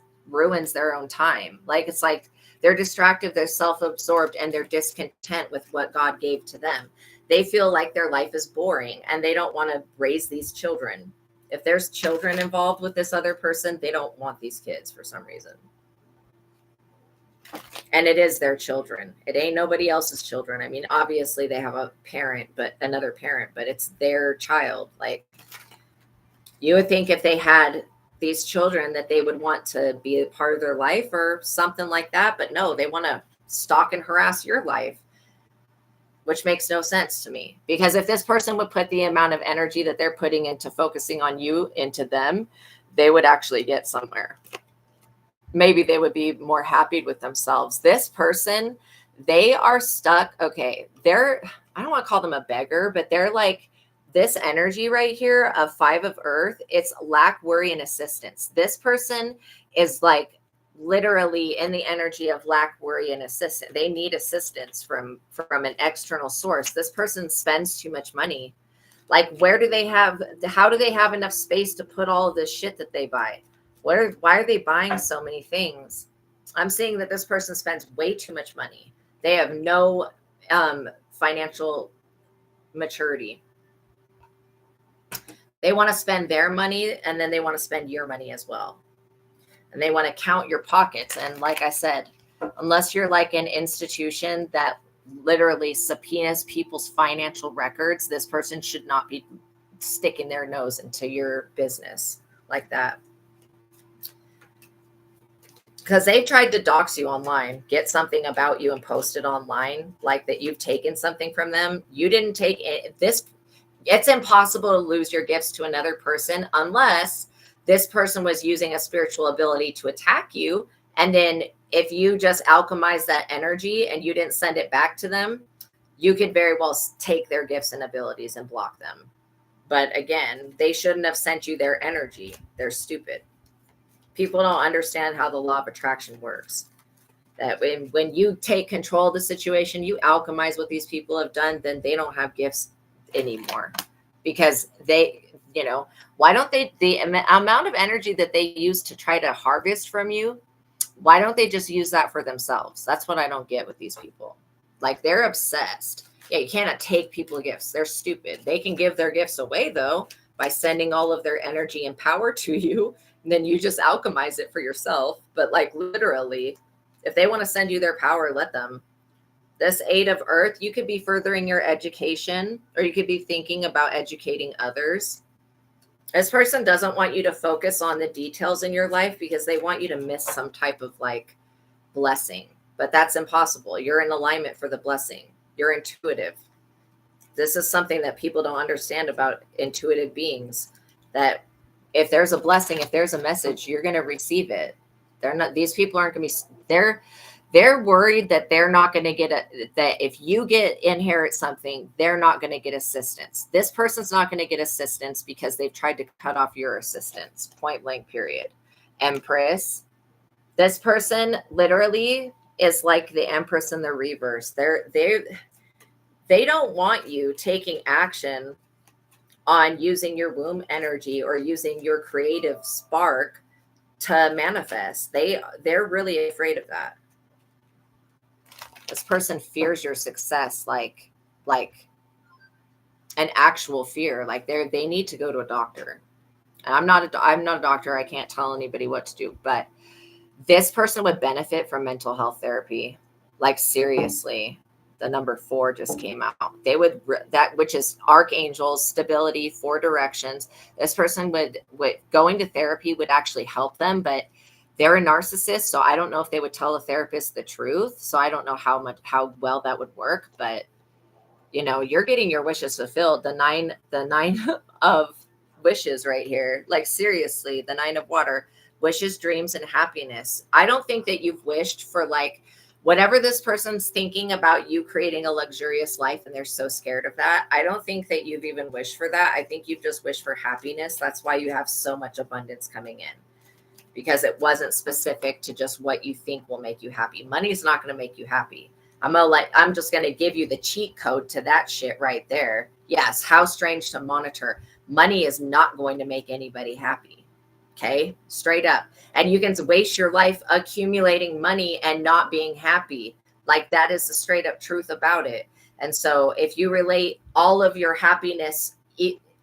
their own time. Like, it's like they're distracted, they're self-absorbed, and they're discontent with what God gave to them. They feel like their life is boring and they don't want to raise these children. If there's children involved with this other person, they don't want these kids for some reason. And it is their children. It ain't nobody else's children. I mean, obviously they have a parent, but another parent, but it's their child. Like, you would think if they had these children that they would want to be a part of their life or something like that. But no, they want to stalk and harass your life, which makes no sense to me. Because if this person would put the amount of energy that they're putting into focusing on you into them, they would actually get somewhere. Maybe they would be more happy with themselves. This person, they are stuck. Okay, I don't want to call them a beggar, but they're like, this energy right here of 5 of earth, it's lack, worry, and assistance. This person is like literally in the energy of lack, worry, and assistance. They need assistance from an external source. This person spends too much money. Like, how do they have enough space to put all of this shit that they buy? Why are they buying so many things? I'm seeing that this person spends way too much money. They have no financial maturity. They want to spend their money and then they want to spend your money as well. And they want to count your pockets. And like I said, unless you're like an institution that literally subpoenas people's financial records, this person should not be sticking their nose into your business like that. Because they tried to dox you online, get something about you and post it online, like that you've taken something from them. You didn't take it. It's impossible to lose your gifts to another person unless this person was using a spiritual ability to attack you. And then if you just alchemize that energy and you didn't send it back to them, you could very well take their gifts and abilities and block them. But again, they shouldn't have sent you their energy. They're stupid. People don't understand how the law of attraction works. That when you take control of the situation, you alchemize what these people have done, then they don't have gifts anymore. Because they, why don't they, the amount of energy that they use to try to harvest from you, why don't they just use that for themselves? That's what I don't get with these people. Like, they're obsessed. Yeah, you cannot take people gifts. They're stupid. They can give their gifts away, though, by sending all of their energy and power to you. And then you just alchemize it for yourself. But like literally, if they want to send you their power, let them. This 8 of Earth, you could be furthering your education, or you could be thinking about educating others. This person doesn't want you to focus on the details in your life because they want you to miss some type of like blessing. But that's impossible. You're in alignment for the blessing. You're intuitive. This is something that people don't understand about intuitive beings, that if there's a blessing, if there's a message, you're going to receive it. They're not, these people aren't going to be, they're worried that they're not going to get that if you inherit something, they're not going to get assistance. This person's not going to get assistance because they've tried to cut off your assistance, point blank, period. Empress, this person literally is like the Empress in the reverse. They don't want you taking action on using your womb energy or using your creative spark to manifest. They're really afraid of that. This person fears your success, like an actual fear. Like they need to go to a doctor. And I'm not a doctor. I can't tell anybody what to do, but this person would benefit from mental health therapy. Like seriously, the number 4 just came out. They would, that, which is archangels, stability, 4 directions. This person would going to therapy would actually help them, but they're a narcissist. So I don't know if they would tell a therapist the truth. So I don't know how well that would work, but you know, you're getting your wishes fulfilled. The nine of wishes right here. Like seriously, the 9 of water, wishes, dreams, and happiness. I don't think that you've wished for like whatever this person's thinking about you creating a luxurious life and they're so scared of that. I don't think that you've even wished for that. I think you've just wished for happiness. That's why you have so much abundance coming in, because it wasn't specific to just what you think will make you happy. Money's not going to make you happy. I'm just going to give you the cheat code to that shit right there. Yes. How strange to monitor. Money is not going to make anybody happy. Okay. Straight up. And you can waste your life accumulating money and not being happy. Like that is the straight up truth about it. And so if you relate all of your happiness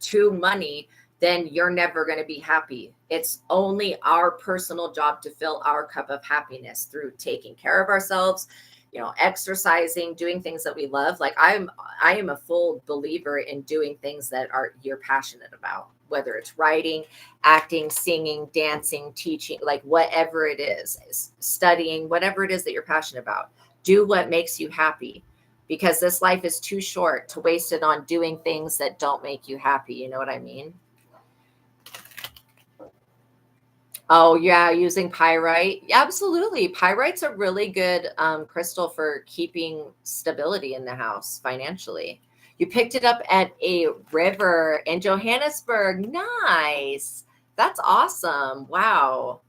to money, then you're never going to be happy. It's only our personal job to fill our cup of happiness through taking care of ourselves, you know, exercising, doing things that we love. Like I am a full believer in doing things that you're passionate about, whether it's writing, acting, singing, dancing, teaching, like whatever it is, studying, whatever it is that you're passionate about. Do what makes you happy, because this life is too short to waste it on doing things that don't make you happy. You know what I mean? Oh, yeah, using pyrite. Yeah, absolutely. Pyrite's a really good crystal for keeping stability in the house financially. You picked it up at a river in Johannesburg. Nice. That's awesome. Wow.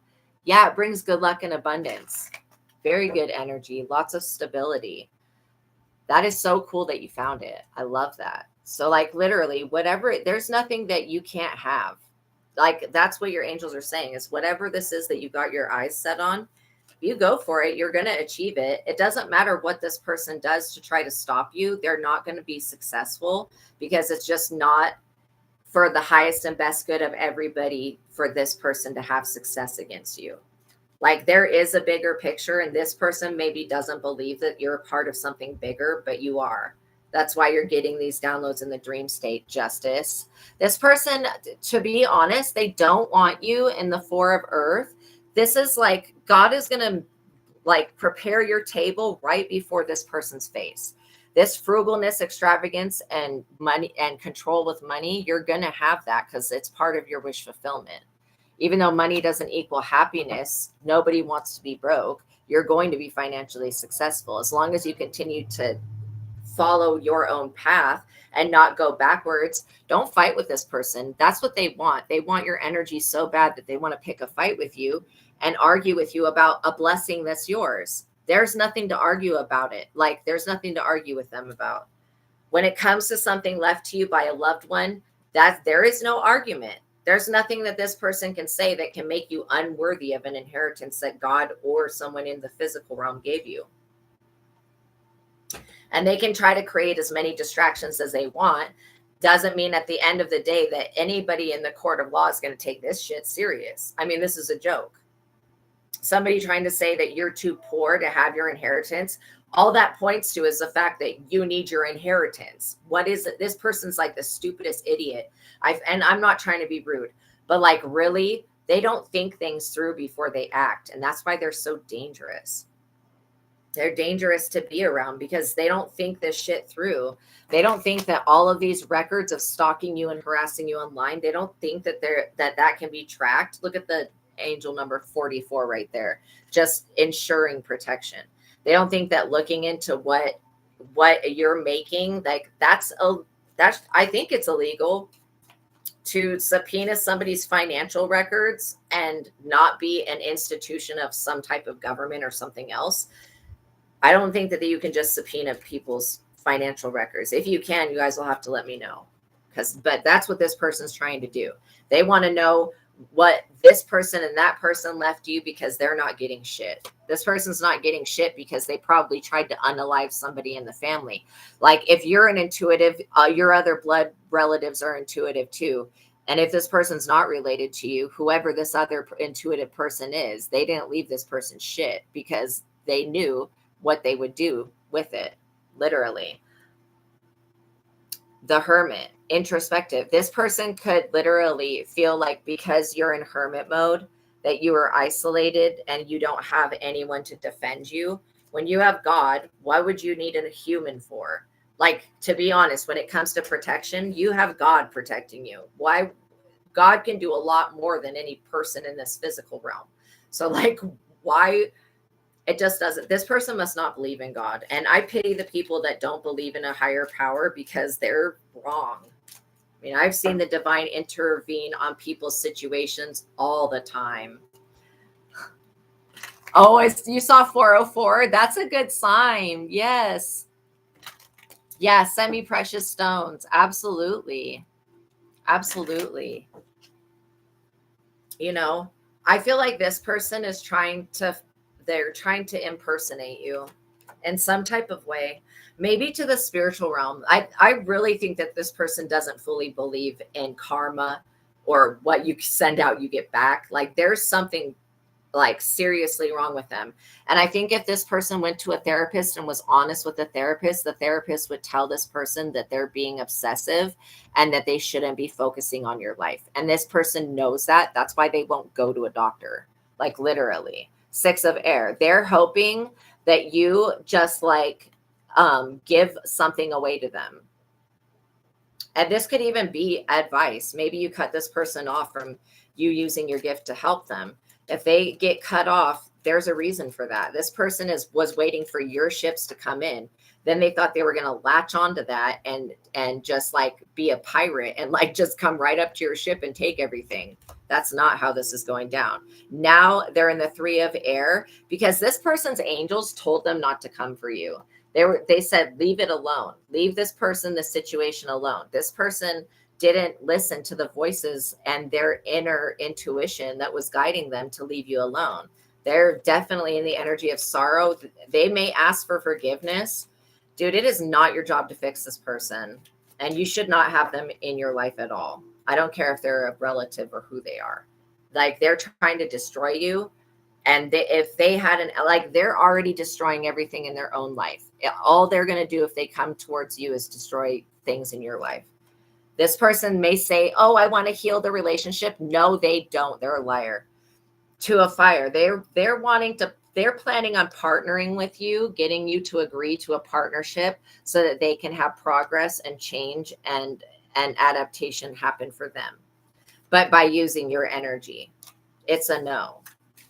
Yeah, it brings good luck and abundance. Very good energy, lots of stability. That is so cool that you found it. I love that. So like literally whatever, there's nothing that you can't have. Like that's what your angels are saying, is whatever this is that you got your eyes set on, you go for it. You're going to achieve it. It doesn't matter what this person does to try to stop you. They're not going to be successful, because it's just not for the highest and best good of everybody for this person to have success against you. Like there is a bigger picture, and this person maybe doesn't believe that you're a part of something bigger, but you are. That's why you're getting these downloads in the dream state, Justice. This person, to be honest, they don't want you in the 4 of Earth. This is like God is going to like prepare your table right before this person's face. This frugalness, extravagance, and money and control with money, you're going to have that because it's part of your wish fulfillment. Even though money doesn't equal happiness, nobody wants to be broke. You're going to be financially successful as long as you continue to follow your own path and not go backwards. Don't fight with this person. That's what they want. They want your energy so bad that they want to pick a fight with you and argue with you about a blessing that's yours. There's nothing to argue about it. Like there's nothing to argue with them about. When it comes to something left to you by a loved one, that there is no argument. There's nothing that this person can say that can make you unworthy of an inheritance that God or someone in the physical realm gave you. And they can try to create as many distractions as they want. Doesn't mean at the end of the day that anybody in the court of law is going to take this shit serious. I mean, this is a joke. Somebody trying to say that you're too poor to have your inheritance, all that points to is the fact that you need your inheritance. What is it? This person's like the stupidest idiot. And I'm not trying to be rude, but like, really, they don't think things through before they act. And that's why they're so dangerous. They're dangerous to be around because they don't think this shit through. They don't think that all of these records of stalking you and harassing you online, they don't think that that can be tracked. Look at the angel number 44 right there, just ensuring protection. They don't think that looking into what you're making, like that's I think it's illegal to subpoena somebody's financial records and not be an institution of some type of government or something else. I don't think that you can just subpoena people's financial records. If you can, you guys will have to let me know. But that's what this person's trying to do. They want to know what this person and that person left you because they're not getting shit. This person's not getting shit because they probably tried to unalive somebody in the family. Like if you're an intuitive, your other blood relatives are intuitive too. And if this person's not related to you, whoever this other intuitive person is, they didn't leave this person shit because they knew what they would do with it, literally. The hermit, introspective. This person could literally feel like because you're in hermit mode that you are isolated and you don't have anyone to defend you. When you have God, what would you need a human for? Like, to be honest, when it comes to protection, you have God protecting you. Why? God can do a lot more than any person in this physical realm. So like, why? It just doesn't. This person must not believe in God. And I pity the people that don't believe in a higher power because they're wrong. I mean, I've seen the divine intervene on people's situations all the time. Oh, you saw 404? That's a good sign. Yes. Yeah, semi-precious stones. Absolutely. Absolutely. You know, I feel like this person is they're trying to impersonate you in some type of way, maybe to the spiritual realm. I really think that this person doesn't fully believe in karma or what you send out, you get back. Like there's something like seriously wrong with them. And I think if this person went to a therapist and was honest with the therapist would tell this person that they're being obsessive and that they shouldn't be focusing on your life. And this person knows that. That's why they won't go to a doctor, like literally. 6 of air. They're hoping that you just like give something away to them. And this could even be advice. Maybe you cut this person off from you using your gift to help them. If they get cut off, there's a reason for that. This person was waiting for your ships to come in. Then they thought they were going to latch onto that and just like be a pirate and like just come right up to your ship and take everything. That's not how this is going down. Now they're in the 3 of air because this person's angels told them not to come for you. They said, leave it alone. Leave this person, the situation alone. This person didn't listen to the voices and their inner intuition that was guiding them to leave you alone. They're definitely in the energy of sorrow. They may ask for forgiveness. Dude, it is not your job to fix this person. And you should not have them in your life at all. I don't care if they're a relative or who they are. Like they're trying to destroy you. And if they had they're already destroying everything in their own life. All they're going to do if they come towards you is destroy things in your life. This person may say, oh, I want to heal the relationship. No, they don't. They're a liar. 2 of fire. They're planning on partnering with you, getting you to agree to a partnership so that they can have progress and change and adaptation happen for them. But by using your energy, it's a no.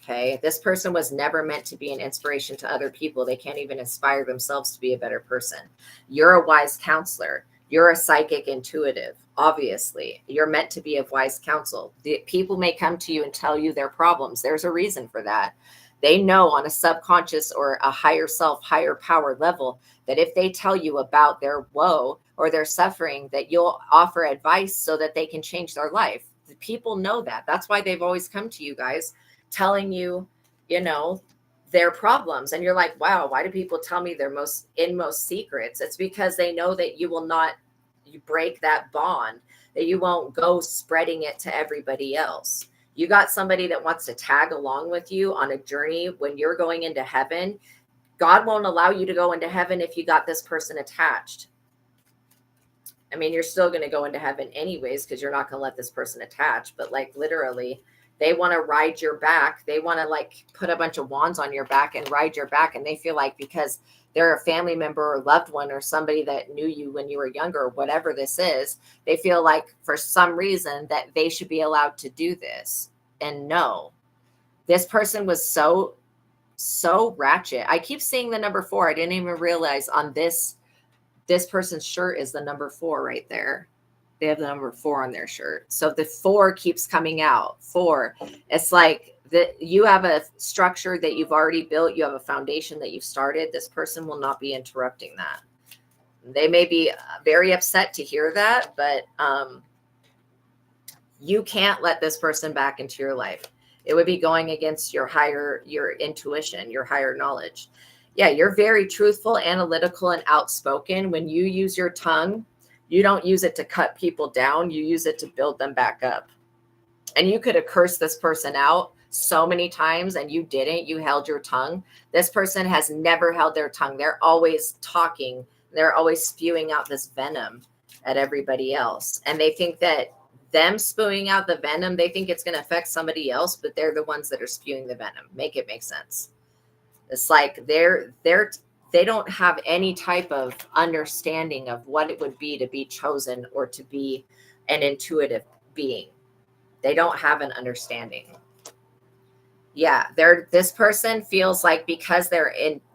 Okay. This person was never meant to be an inspiration to other people. They can't even inspire themselves to be a better person. You're a wise counselor. You're a psychic intuitive. Obviously, you're meant to be of wise counsel. The people may come to you and tell you their problems. There's a reason for that. They know on a subconscious or a higher self, higher power level that if they tell you about their woe or their suffering, that you'll offer advice so that they can change their life. The people know that. That's why they've always come to you guys, telling you, their problems. And you're like, wow, why do people tell me their inmost secrets? It's because they know that you will not, you break that bond, that you won't go spreading it to everybody else. You got somebody that wants to tag along with you on a journey when you're going into heaven. God won't allow you to go into heaven if you got this person attached. I mean, you're still going to go into heaven anyways, because you're not going to let this person attach. But like literally, they want to ride your back. They want to like put a bunch of wands on your back and ride your back. And they feel like because they're a family member or loved one or somebody that knew you when you were younger, or whatever this is, they feel like for some reason that they should be allowed to do this. And no, this person was so ratchet. I keep seeing the number 4. I didn't even realize on this person's shirt is the number 4 right there. They have the number 4 on their shirt. So the 4 keeps coming out. 4. It's like that you have a structure that you've already built. You have a foundation that you've started. This person will not be interrupting that. They may be very upset to hear that, but you can't let this person back into your life. It would be going against your intuition, your higher knowledge. Yeah, you're very truthful, analytical, and outspoken. When you use your tongue, you don't use it to cut people down. You use it to build them back up. And you could have cursed this person out so many times and you didn't. You held your tongue. This person has never held their tongue. They're always talking. They're always spewing out this venom at everybody else. And they think that them spewing out the venom, they think it's going to affect somebody else, but they're the ones that are spewing the venom. Make it make sense. It's like they don't have any type of understanding of what it would be to be chosen or to be an intuitive being. They don't have an understanding. Yeah, this person feels like because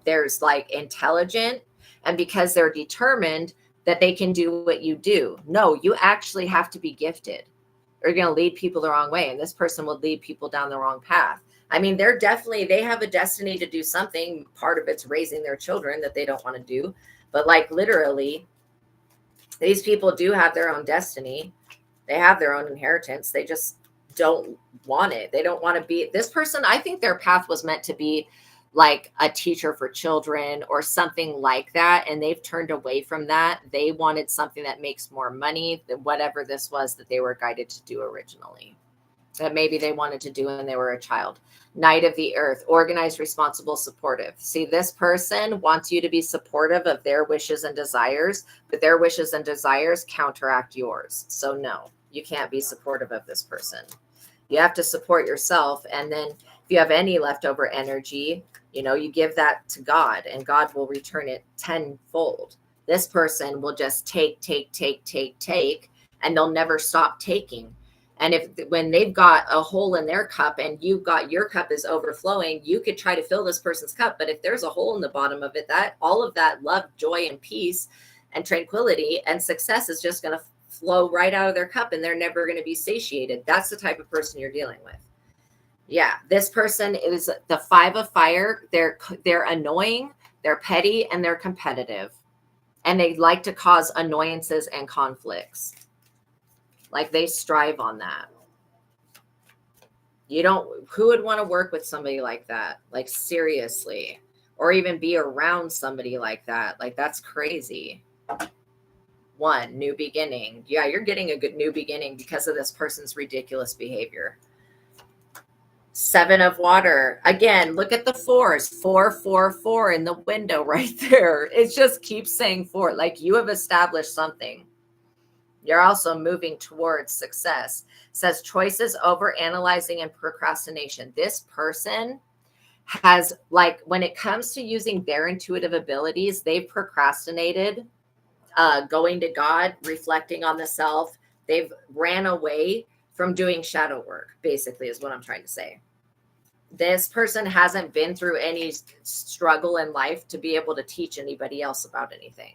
there's like intelligent and because they're determined that they can do what you do. No, you actually have to be gifted. Or you're going to lead people the wrong way. And this person will lead people down the wrong path. I mean, they have a destiny to do something. Part of it's raising their children that they don't want to do. But like literally, these people do have their own destiny. They have their own inheritance. They just don't want it. They don't want to be this person. I think their path was meant to be like a teacher for children or something like that. And they've turned away from that. They wanted something that makes more money than whatever this was that they were guided to do originally. That maybe they wanted to do when they were a child. Knight of the Earth, organized, responsible, supportive. See, this person wants you to be supportive of their wishes and desires, but their wishes and desires counteract yours. So no, you can't be supportive of this person. You have to support yourself. And then if you have any leftover energy, you give that to God and God will return it tenfold. This person will just take, and they'll never stop taking. And when they've got a hole in their cup and you've got your cup is overflowing, you could try to fill this person's cup. But if there's a hole in the bottom of it, that all of that love, joy, and peace and tranquility and success is just going to flow right out of their cup and they're never going to be satiated. That's the type of person you're dealing with. Yeah, this person is the 5 of fire. They're annoying, they're petty, and they're competitive. And they like to cause annoyances and conflicts. Like they strive on that. Who would want to work with somebody like that? Like seriously. Or even be around somebody like that. Like that's crazy. 1, new beginning. Yeah, you're getting a good new beginning because of this person's ridiculous behavior. 7 of water. Again, look at the 4s. 4, 4, 4 in the window right there. It just keeps saying 4. Like you have established something. You're also moving towards success. It says choices over analyzing and procrastination. This person has, like, when it comes to using their intuitive abilities, they've procrastinated, going to God, reflecting on the self. They've ran away from doing shadow work, basically, is what I'm trying to say. This person hasn't been through any struggle in life to be able to teach anybody else about anything.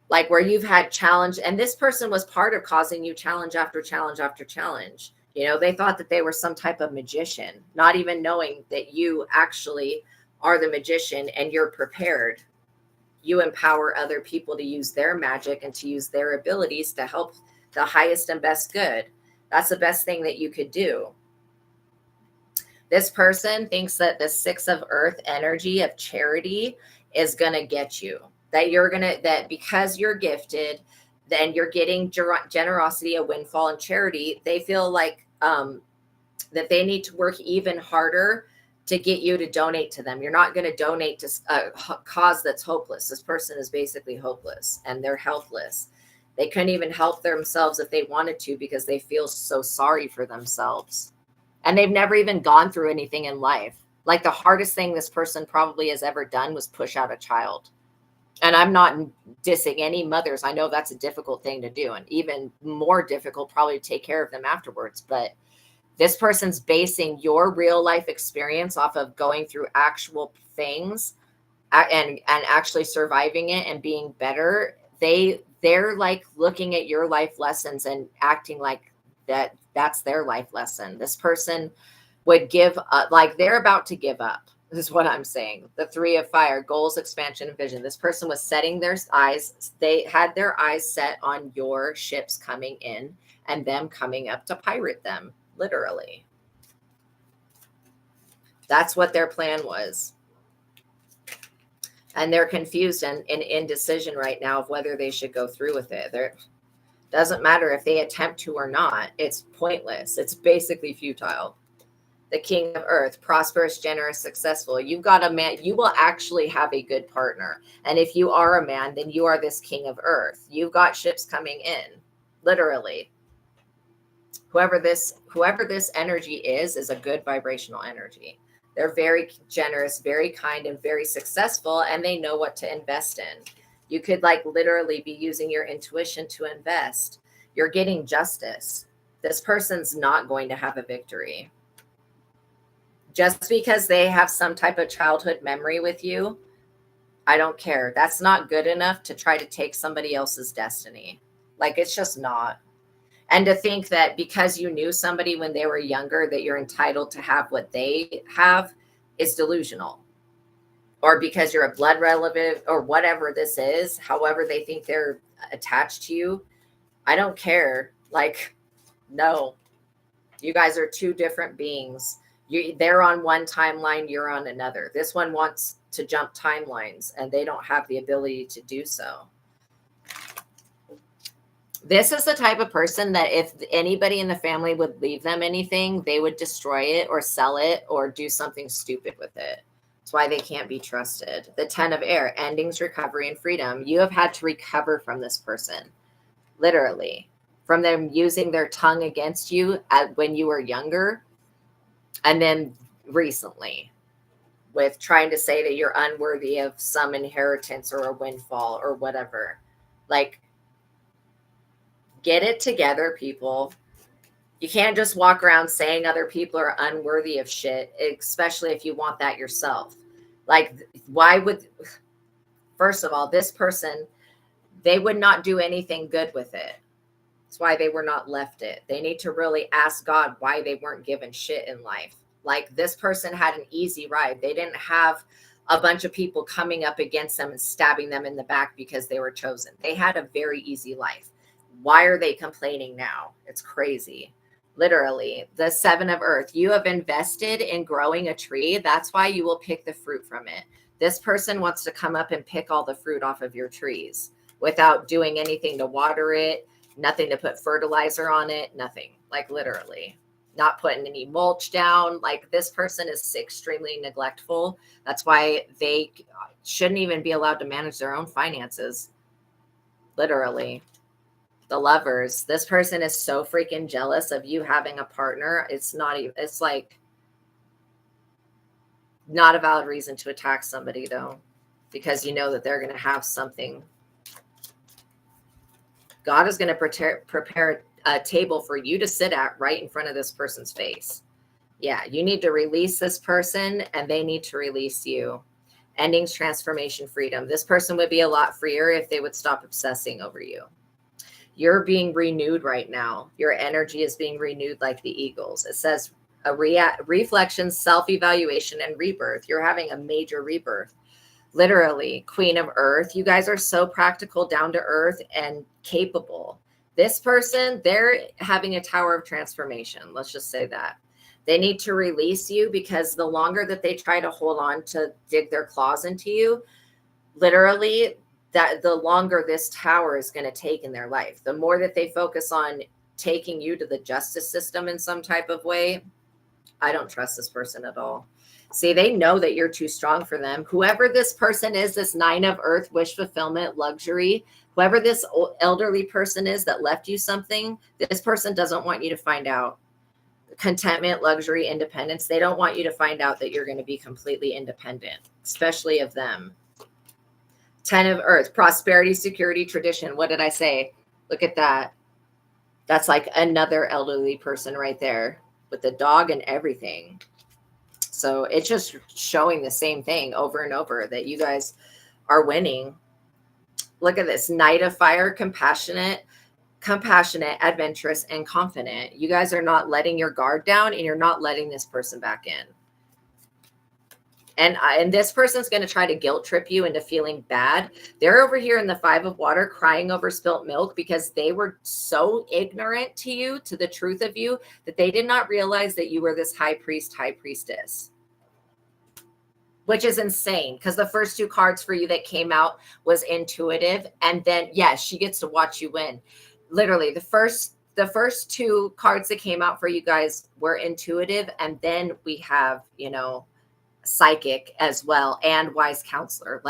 Like where you've had challenge, and this person was part of causing you challenge after challenge after challenge. They thought that they were some type of magician, not even knowing that you actually are the magician and you're prepared. You empower other people to use their magic and to use their abilities to help the highest and best good. That's the best thing that you could do. This person thinks that the 6 of Earth energy of charity is going to get you. That because you're gifted, then you're getting generosity, a windfall, and charity. They feel like that they need to work even harder to get you to donate to them. You're not going to donate to a cause that's hopeless. This person is basically hopeless and they're helpless. They couldn't even help themselves if they wanted to because they feel so sorry for themselves. And they've never even gone through anything in life. Like the hardest thing this person probably has ever done was push out a child. And I'm not dissing any mothers. I know that's a difficult thing to do, and even more difficult probably to take care of them afterwards. But this person's basing your real life experience off of going through actual things and actually surviving it and being better. They're like looking at your life lessons and acting like that's their life lesson. This person would give up, like they're about to give up, is what I'm saying. The 3 of Fire, goals, expansion, and vision. This person was setting their eyes. They had their eyes set on your ships coming in and them coming up to pirate them. Literally. That's what their plan was. And they're confused and in indecision right now of whether they should go through with it. Doesn't matter if they attempt to or not. It's pointless. It's basically futile. The King of Earth, prosperous, generous, successful. You've got a man. You will actually have a good partner. And if you are a man, then you are this King of Earth. You've got ships coming in. Literally. Whoever this energy is a good vibrational energy. They're very generous, very kind, and very successful, and they know what to invest in. You could like literally be using your intuition to invest. You're getting justice. This person's not going to have a victory. Just because they have some type of childhood memory with you, I don't care. That's not good enough to try to take somebody else's destiny. Like, it's just not. And to think that because you knew somebody when they were younger that you're entitled to have what they have is delusional. Or because you're a blood relative or whatever this is, however they think they're attached to you, I don't care. Like, no. You guys are 2 different beings. They're on one timeline, you're on another. This one wants to jump timelines, and they don't have the ability to do so. This is the type of person that if anybody in the family would leave them anything, they would destroy it or sell it or do something stupid with it. That's why they can't be trusted. The 10 of Air, endings, recovery, and freedom. You have had to recover from this person, literally, from them using their tongue against you when you were younger, and then recently with trying to say that you're unworthy of some inheritance or a windfall or whatever. Like, get it together, people. You can't just walk around saying other people are unworthy of shit, especially if you want that yourself. Like, first of all, this person, they would not do anything good with it. That's why they were not left it. They need to really ask God why they weren't given shit in life. Like, this person had an easy ride. They didn't have a bunch of people coming up against them and stabbing them in the back because they were chosen. They had a very easy life. Why are they complaining now? It's crazy. Literally, the 7 of Earth. You have invested in growing a tree. That's why you will pick the fruit from it. This person wants to come up and pick all the fruit off of your trees without doing anything to water it, nothing to put fertilizer on it, nothing. Like, literally. Not putting any mulch down. Like, this person is extremely neglectful. That's why they shouldn't even be allowed to manage their own finances. Literally. The Lovers. This person is so freaking jealous of you having a partner. It's like not a valid reason to attack somebody, though, because you know that they're going to have something. God is going to prepare a table for you to sit at right in front of this person's face. Yeah, you need to release this person and they need to release you. Endings, transformation, freedom. This person would be a lot freer if they would stop obsessing over you. You're being renewed right now. Your energy is being renewed like the eagles. It says a reflection, self-evaluation, and rebirth. You're having a major rebirth. Literally, Queen of Earth. You guys are so practical, down to earth, and capable. This person, they're having a tower of transformation. Let's just say that. They need to release you, because the longer that they try to hold on to dig their claws into you, literally, that the longer this tower is going to take in their life. The more that they focus on taking you to the justice system in some type of way, I don't trust this person at all. See, they know that you're too strong for them. Whoever this person is, this 9 of Earth, wish fulfillment, luxury, whoever this elderly person is that left you something, this person doesn't want you to find out. Contentment, luxury, independence. They don't want you to find out that you're going to be completely independent, especially of them. 10 of Earth, prosperity, security, tradition. What did I say? Look at that. That's like another elderly person right there with the dog and everything. So it's just showing the same thing over and over, that you guys are winning. Look at this. Knight of Fire, compassionate, adventurous, and confident. You guys are not letting your guard down, and you're not letting this person back in. And this person's going to try to guilt trip you into feeling bad. They're over here in the 5 of Water crying over spilt milk, because they were so ignorant to you, to the truth of you, that they did not realize that you were this high priest, high priestess, which is insane, because the first 2 cards for you that came out was intuitive. And then, yes, she gets to watch you win. Literally, the first 2 cards that came out for you guys were intuitive. And then we have, psychic as well, and wise counselor,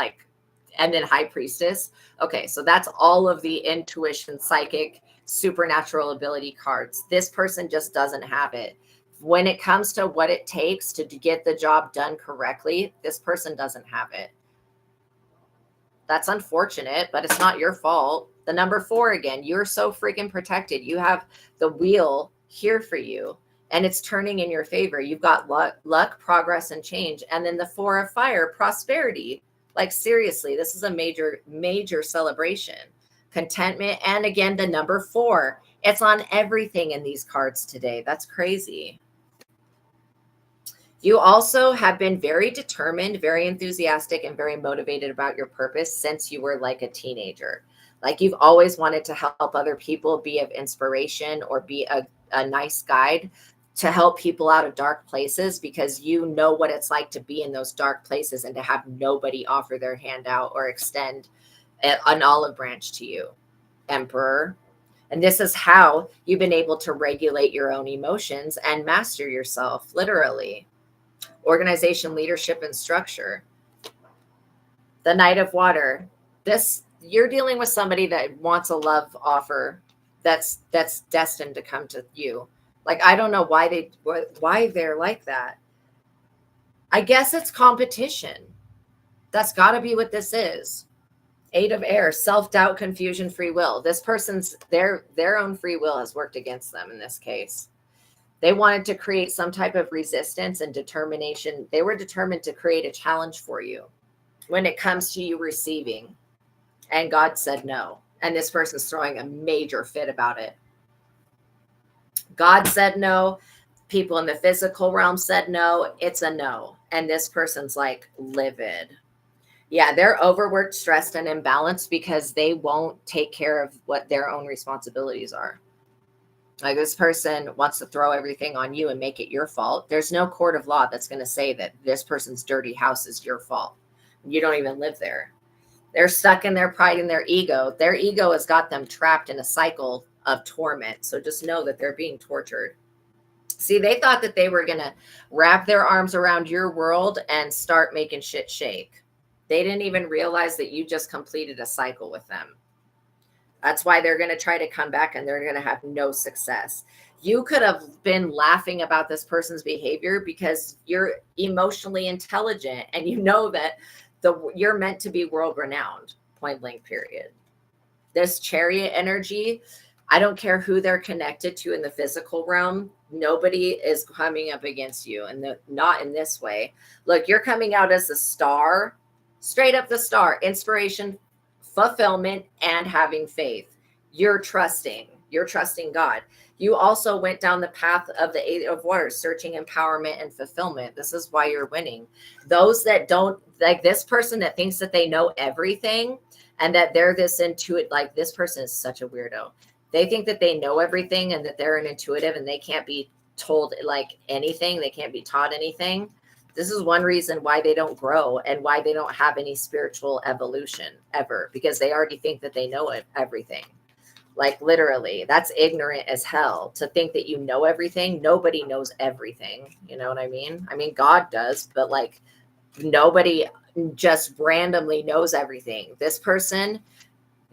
and then high priestess. Okay, so that's all of the intuition, psychic, supernatural ability cards. This person just doesn't have it. When it comes to what it takes to get the job done correctly, this person doesn't have it. That's unfortunate, but it's not your fault. The number 4 again, you're so freaking protected. You have the wheel here for you, and it's turning in your favor. You've got luck, progress, and change. And then the 4 of Fire, prosperity. Like, seriously, this is a major, major celebration. Contentment. And again, the number 4. It's on everything in these cards today. That's crazy. You also have been very determined, very enthusiastic, and very motivated about your purpose since you were like a teenager. Like, you've always wanted to help other people, be of inspiration, or be a nice guide to help people out of dark places, because you know what it's like to be in those dark places and to have nobody offer their hand out or extend an olive branch to you. Emperor. And this is how you've been able to regulate your own emotions and master yourself, literally. Organization, leadership, and structure. The Knight of Water. You're dealing with somebody that wants a love offer that's destined to come to you. Like, I don't know why they're like that. I guess it's competition. That's got to be what this is. 8 of Air, self-doubt, confusion, free will. This person's, their own free will has worked against them in this case. They wanted to create some type of resistance and determination. They were determined to create a challenge for you when it comes to you receiving. And God said no. And this person's throwing a major fit about it. God said no. People in the physical realm said no. It's a no. And this person's like livid. Yeah, they're overworked, stressed, and imbalanced because they won't take care of what their own responsibilities are. Like, this person wants to throw everything on you and make it your fault. There's no court of law that's going to say that this person's dirty house is your fault. You don't even live there. They're stuck in their pride and their ego. Their ego has got them trapped in a cycle of torment. So just know that they're being tortured. See, they thought that they were going to wrap their arms around your world and start making shit shake. They didn't even realize that you just completed a cycle with them. That's why they're going to try to come back and they're going to have no success. You could have been laughing about this person's behavior because you're emotionally intelligent and you know that you're meant to be world renowned, point blank, period. This Chariot energy, I don't care who they're connected to in the physical realm. Nobody is coming up against you, and not in this way. Look, you're coming out as a star, straight up the star, inspiration, fulfillment, and having faith. You're trusting God. You also went down the path of the 8 of Water, searching empowerment and fulfillment. This is why you're winning. Those that don't, like this person that thinks that they know everything and that they're this intuitive, like this person is such a weirdo. They think that they know everything and that they're an intuitive and they can't be told like anything. They can't be taught anything. This is one reason why they don't grow and why they don't have any spiritual evolution ever, because they already think that they know everything. Like literally, that's ignorant as hell to think that you know everything. Nobody knows everything. You know what I mean? I mean, God does, but like nobody just randomly knows everything. This person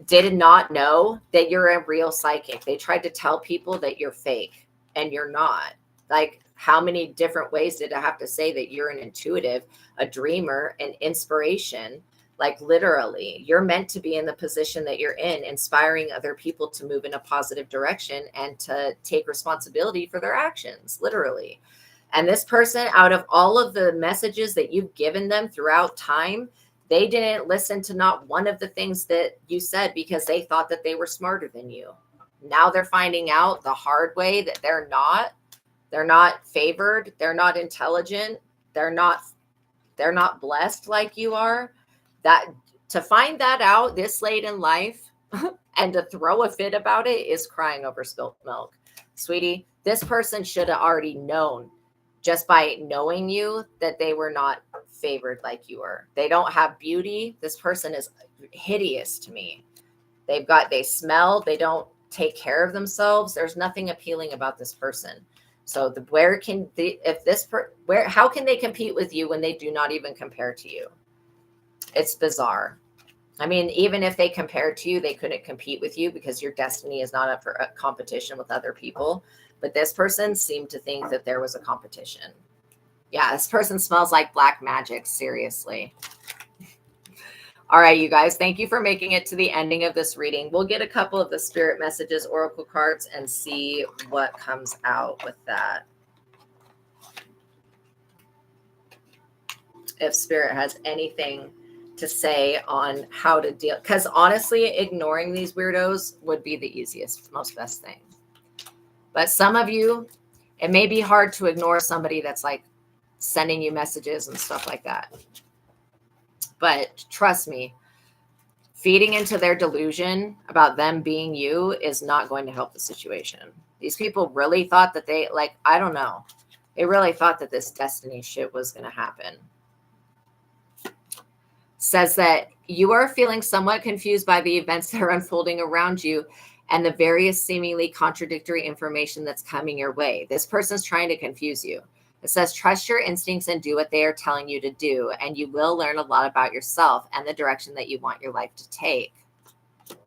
did not know that you're a real psychic. They tried to tell people that you're fake and you're not. Like, how many different ways did I have to say that you're an intuitive, a dreamer, an inspiration? Like literally, you're meant to be in the position that you're in, inspiring other people to move in a positive direction and to take responsibility for their actions, literally. And this person, out of all of the messages that you've given them throughout time, they didn't listen to not one of the things that you said because they thought that they were smarter than you. Now they're finding out the hard way that they're not. They're not favored. They're not intelligent. They're not blessed like you are. That to find that out this late in life and to throw a fit about it is crying over spilt milk. Sweetie, this person should have already known just by knowing you that they were not favored like you were. They don't have beauty. This person is hideous to me. They smell, they don't take care of themselves. There's nothing appealing about this person. So how can they compete with you when they do not even compare to you? It's bizarre. I mean, even if they compared to you, they couldn't compete with you because your destiny is not up for a competition with other people. But this person seemed to think that there was a competition. Yeah, this person smells like black magic. Seriously. All right, you guys, thank you for making it to the ending of this reading. We'll get a couple of the spirit messages, oracle cards, and see what comes out with that. If spirit has anything to say on how to deal, because honestly, ignoring these weirdos would be the easiest, most best thing. But some of you, it may be hard to ignore somebody that's like sending you messages and stuff like that. But trust me, feeding into their delusion about them being you is not going to help the situation. These people really thought that I don't know. They really thought that this destiny shit was going to happen. Says that you are feeling somewhat confused by the events that are unfolding around you and the various seemingly contradictory information that's coming your way. This person's trying to confuse you. It says, trust your instincts and do what they are telling you to do, and you will learn a lot about yourself and the direction that you want your life to take. It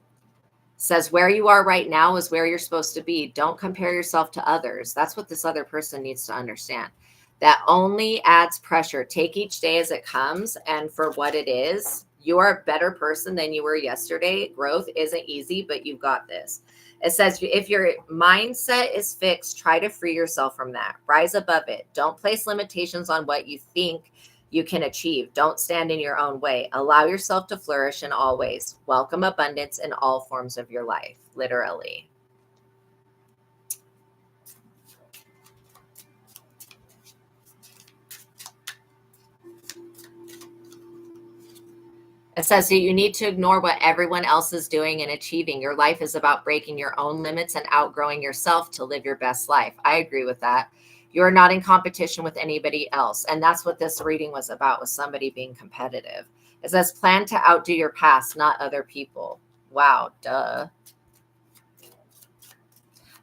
says, where you are right now is where you're supposed to be. Don't compare yourself to others. That's what this other person needs to understand. That only adds pressure. Take each day as it comes and for what it is. You are a better person than you were yesterday. Growth isn't easy, but you've got this. It says if your mindset is fixed, try to free yourself from that. Rise above it. Don't place limitations on what you think you can achieve. Don't stand in your own way. Allow yourself to flourish in all ways. Welcome abundance in all forms of your life, literally. It says that you need to ignore what everyone else is doing and achieving. Your life is about breaking your own limits and outgrowing yourself to live your best life. I agree with that. You're not in competition with anybody else. And that's what this reading was about, was somebody being competitive. It says plan to outdo your past, not other people. Wow, duh.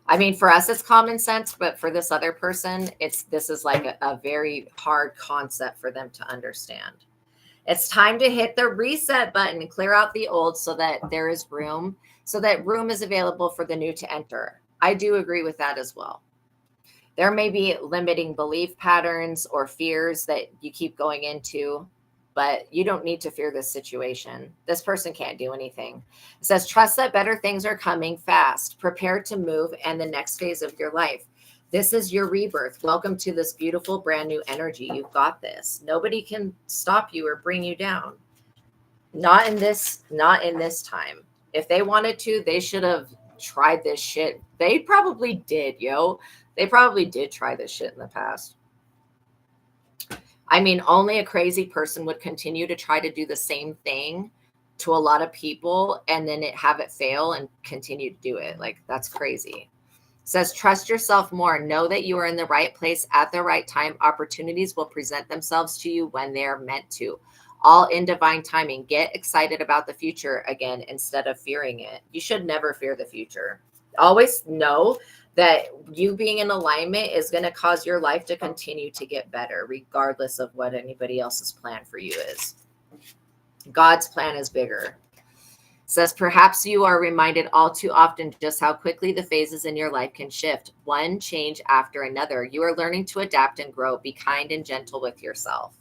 I mean, for us, it's common sense, but for this other person, this is like a very hard concept for them to understand. It's time to hit the reset button and clear out the old so that there is room, so that room is available for the new to enter. I do agree with that as well. There may be limiting belief patterns or fears that you keep going into, but you don't need to fear this situation. This person can't do anything. It says, trust that better things are coming fast. Prepare to move and the next phase of your life. This is your rebirth. Welcome to this beautiful, brand new energy. You've got this. Nobody can stop you or bring you down. Not in this time. If they wanted to, they should have tried this shit. They probably did, yo. They probably did try this shit in the past. I mean, only a crazy person would continue to try to do the same thing to a lot of people and then have it fail and continue to do it. Like, that's crazy. Says, trust yourself more. Know that you are in the right place at the right time. Opportunities will present themselves to you when they are meant to. All in divine timing. Get excited about the future again instead of fearing it. You should never fear the future. Always know that you being in alignment is going to cause your life to continue to get better, regardless of what anybody else's plan for you is. God's plan is bigger. Says, perhaps you are reminded all too often just how quickly the phases in your life can shift, one change after another. You are learning to adapt and grow. Be kind and gentle with yourself.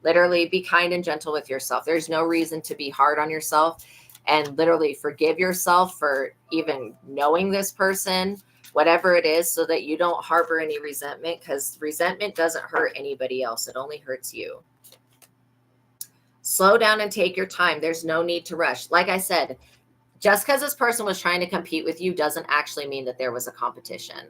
Literally, be kind and gentle with yourself. There's no reason to be hard on yourself, and literally forgive yourself for even knowing this person, whatever it is, so that you don't harbor any resentment, because resentment doesn't hurt anybody else. It only hurts you. Slow down and take your time. There's no need to rush. Like I said, just because this person was trying to compete with you doesn't actually mean that there was a competition.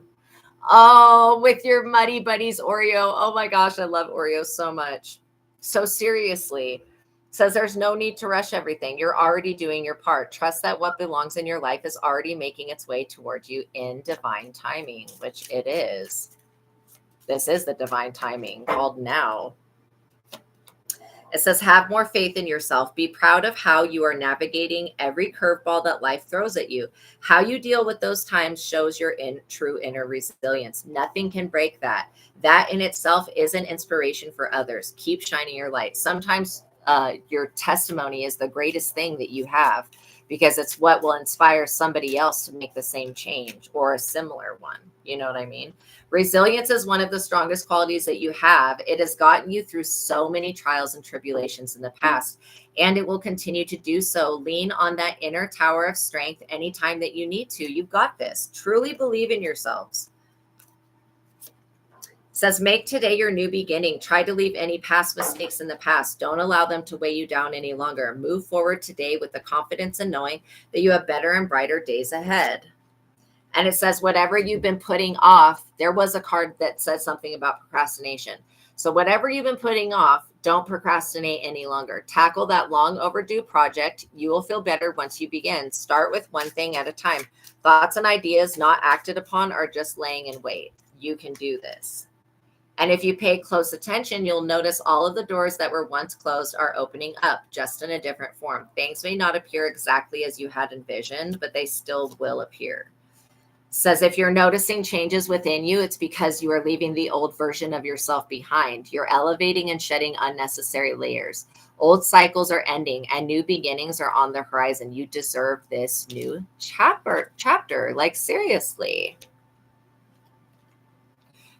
Oh, with your Muddy Buddies Oreo. Oh my gosh, I love Oreos so much. So seriously, says there's no need to rush everything. You're already doing your part. Trust that what belongs in your life is already making its way towards you in divine timing, which it is. This is the divine timing called now. It says, have more faith in yourself. Be proud of how you are navigating every curveball that life throws at you. How you deal with those times shows your true inner resilience. Nothing can break that. That in itself is an inspiration for others. Keep shining your light. Sometimes your testimony is the greatest thing that you have, because it's what will inspire somebody else to make the same change or a similar one. You know what I mean? Resilience is one of the strongest qualities that you have. It has gotten you through so many trials and tribulations in the past, and it will continue to do so. Lean on that inner tower of strength anytime that you need to. You've got this. Truly believe in yourselves. Says, make today your new beginning. Try to leave any past mistakes in the past. Don't allow them to weigh you down any longer. Move forward today with the confidence and knowing that you have better and brighter days ahead. And it says, whatever you've been putting off, there was a card that says something about procrastination. So whatever you've been putting off, don't procrastinate any longer. Tackle that long overdue project. You will feel better once you begin. Start with one thing at a time. Thoughts and ideas not acted upon are just laying in wait. You can do this. And if you pay close attention, you'll notice all of the doors that were once closed are opening up, just in a different form. Things may not appear exactly as you had envisioned, but they still will appear. Says, if you're noticing changes within you, it's because you are leaving the old version of yourself behind. You're elevating and shedding unnecessary layers. Old cycles are ending and new beginnings are on the horizon. You deserve this new chapter. Like, seriously.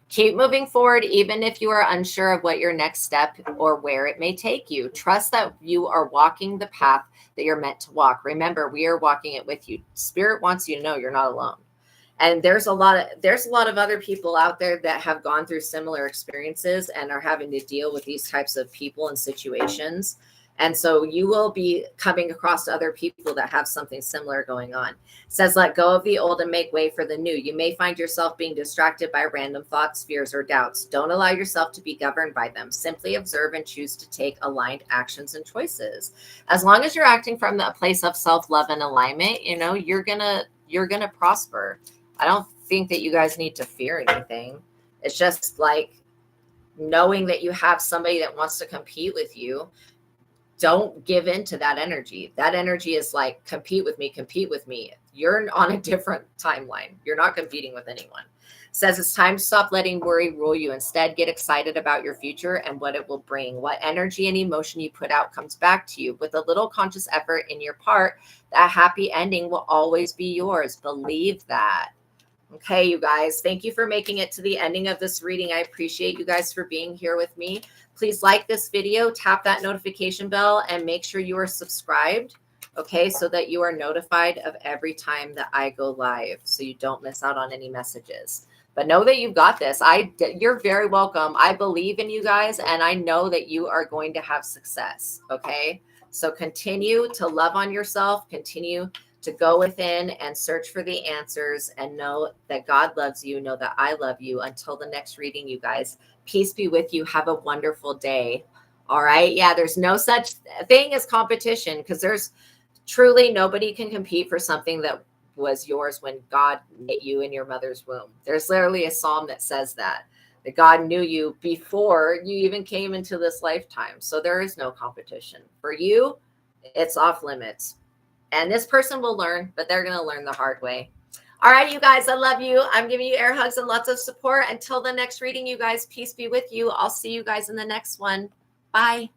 Keep moving forward, even if you are unsure of what your next step or where it may take you. Trust that you are walking the path that you're meant to walk. Remember, we are walking it with you. Spirit wants you to know you're not alone. And there's a lot of other people out there that have gone through similar experiences and are having to deal with these types of people and situations. And so you will be coming across other people that have something similar going on. It says, let go of the old and make way for the new. You may find yourself being distracted by random thoughts, fears, or doubts. Don't allow yourself to be governed by them. Simply observe and choose to take aligned actions and choices. As long as you're acting from a place of self-love and alignment, you're gonna prosper. I don't think that you guys need to fear anything. It's just like knowing that you have somebody that wants to compete with you. Don't give in to that energy. That energy is like, compete with me. You're on a different timeline. You're not competing with anyone. Says it's time to stop letting worry rule you. Instead, get excited about your future and what it will bring. What energy and emotion you put out comes back to you. With a little conscious effort in your part, that happy ending will always be yours. Believe that. Okay, you guys, thank you for making it to the ending of this reading. I appreciate you guys for being here with me. Please like this video, tap that notification bell, and make sure you are subscribed, okay, so that you are notified of every time that I go live, so you don't miss out on any messages. But know that you've got this. You're very welcome. I believe in you guys, and I know that you are going to have success, okay? So continue to love on yourself, continue to go within and search for the answers, and know that God loves you. Know that I love you. Until the next reading, you guys, peace be with you. Have a wonderful day. All right. Yeah, there's no such thing as competition, because there's truly nobody can compete for something that was yours when God knit you in your mother's womb. There's literally a psalm that says that God knew you before you even came into this lifetime. So there is no competition. For you, it's off limits. And this person will learn, but they're going to learn the hard way. All right, you guys, I love you. I'm giving you air hugs and lots of support. Until the next reading, you guys, peace be with you. I'll see you guys in the next one. Bye.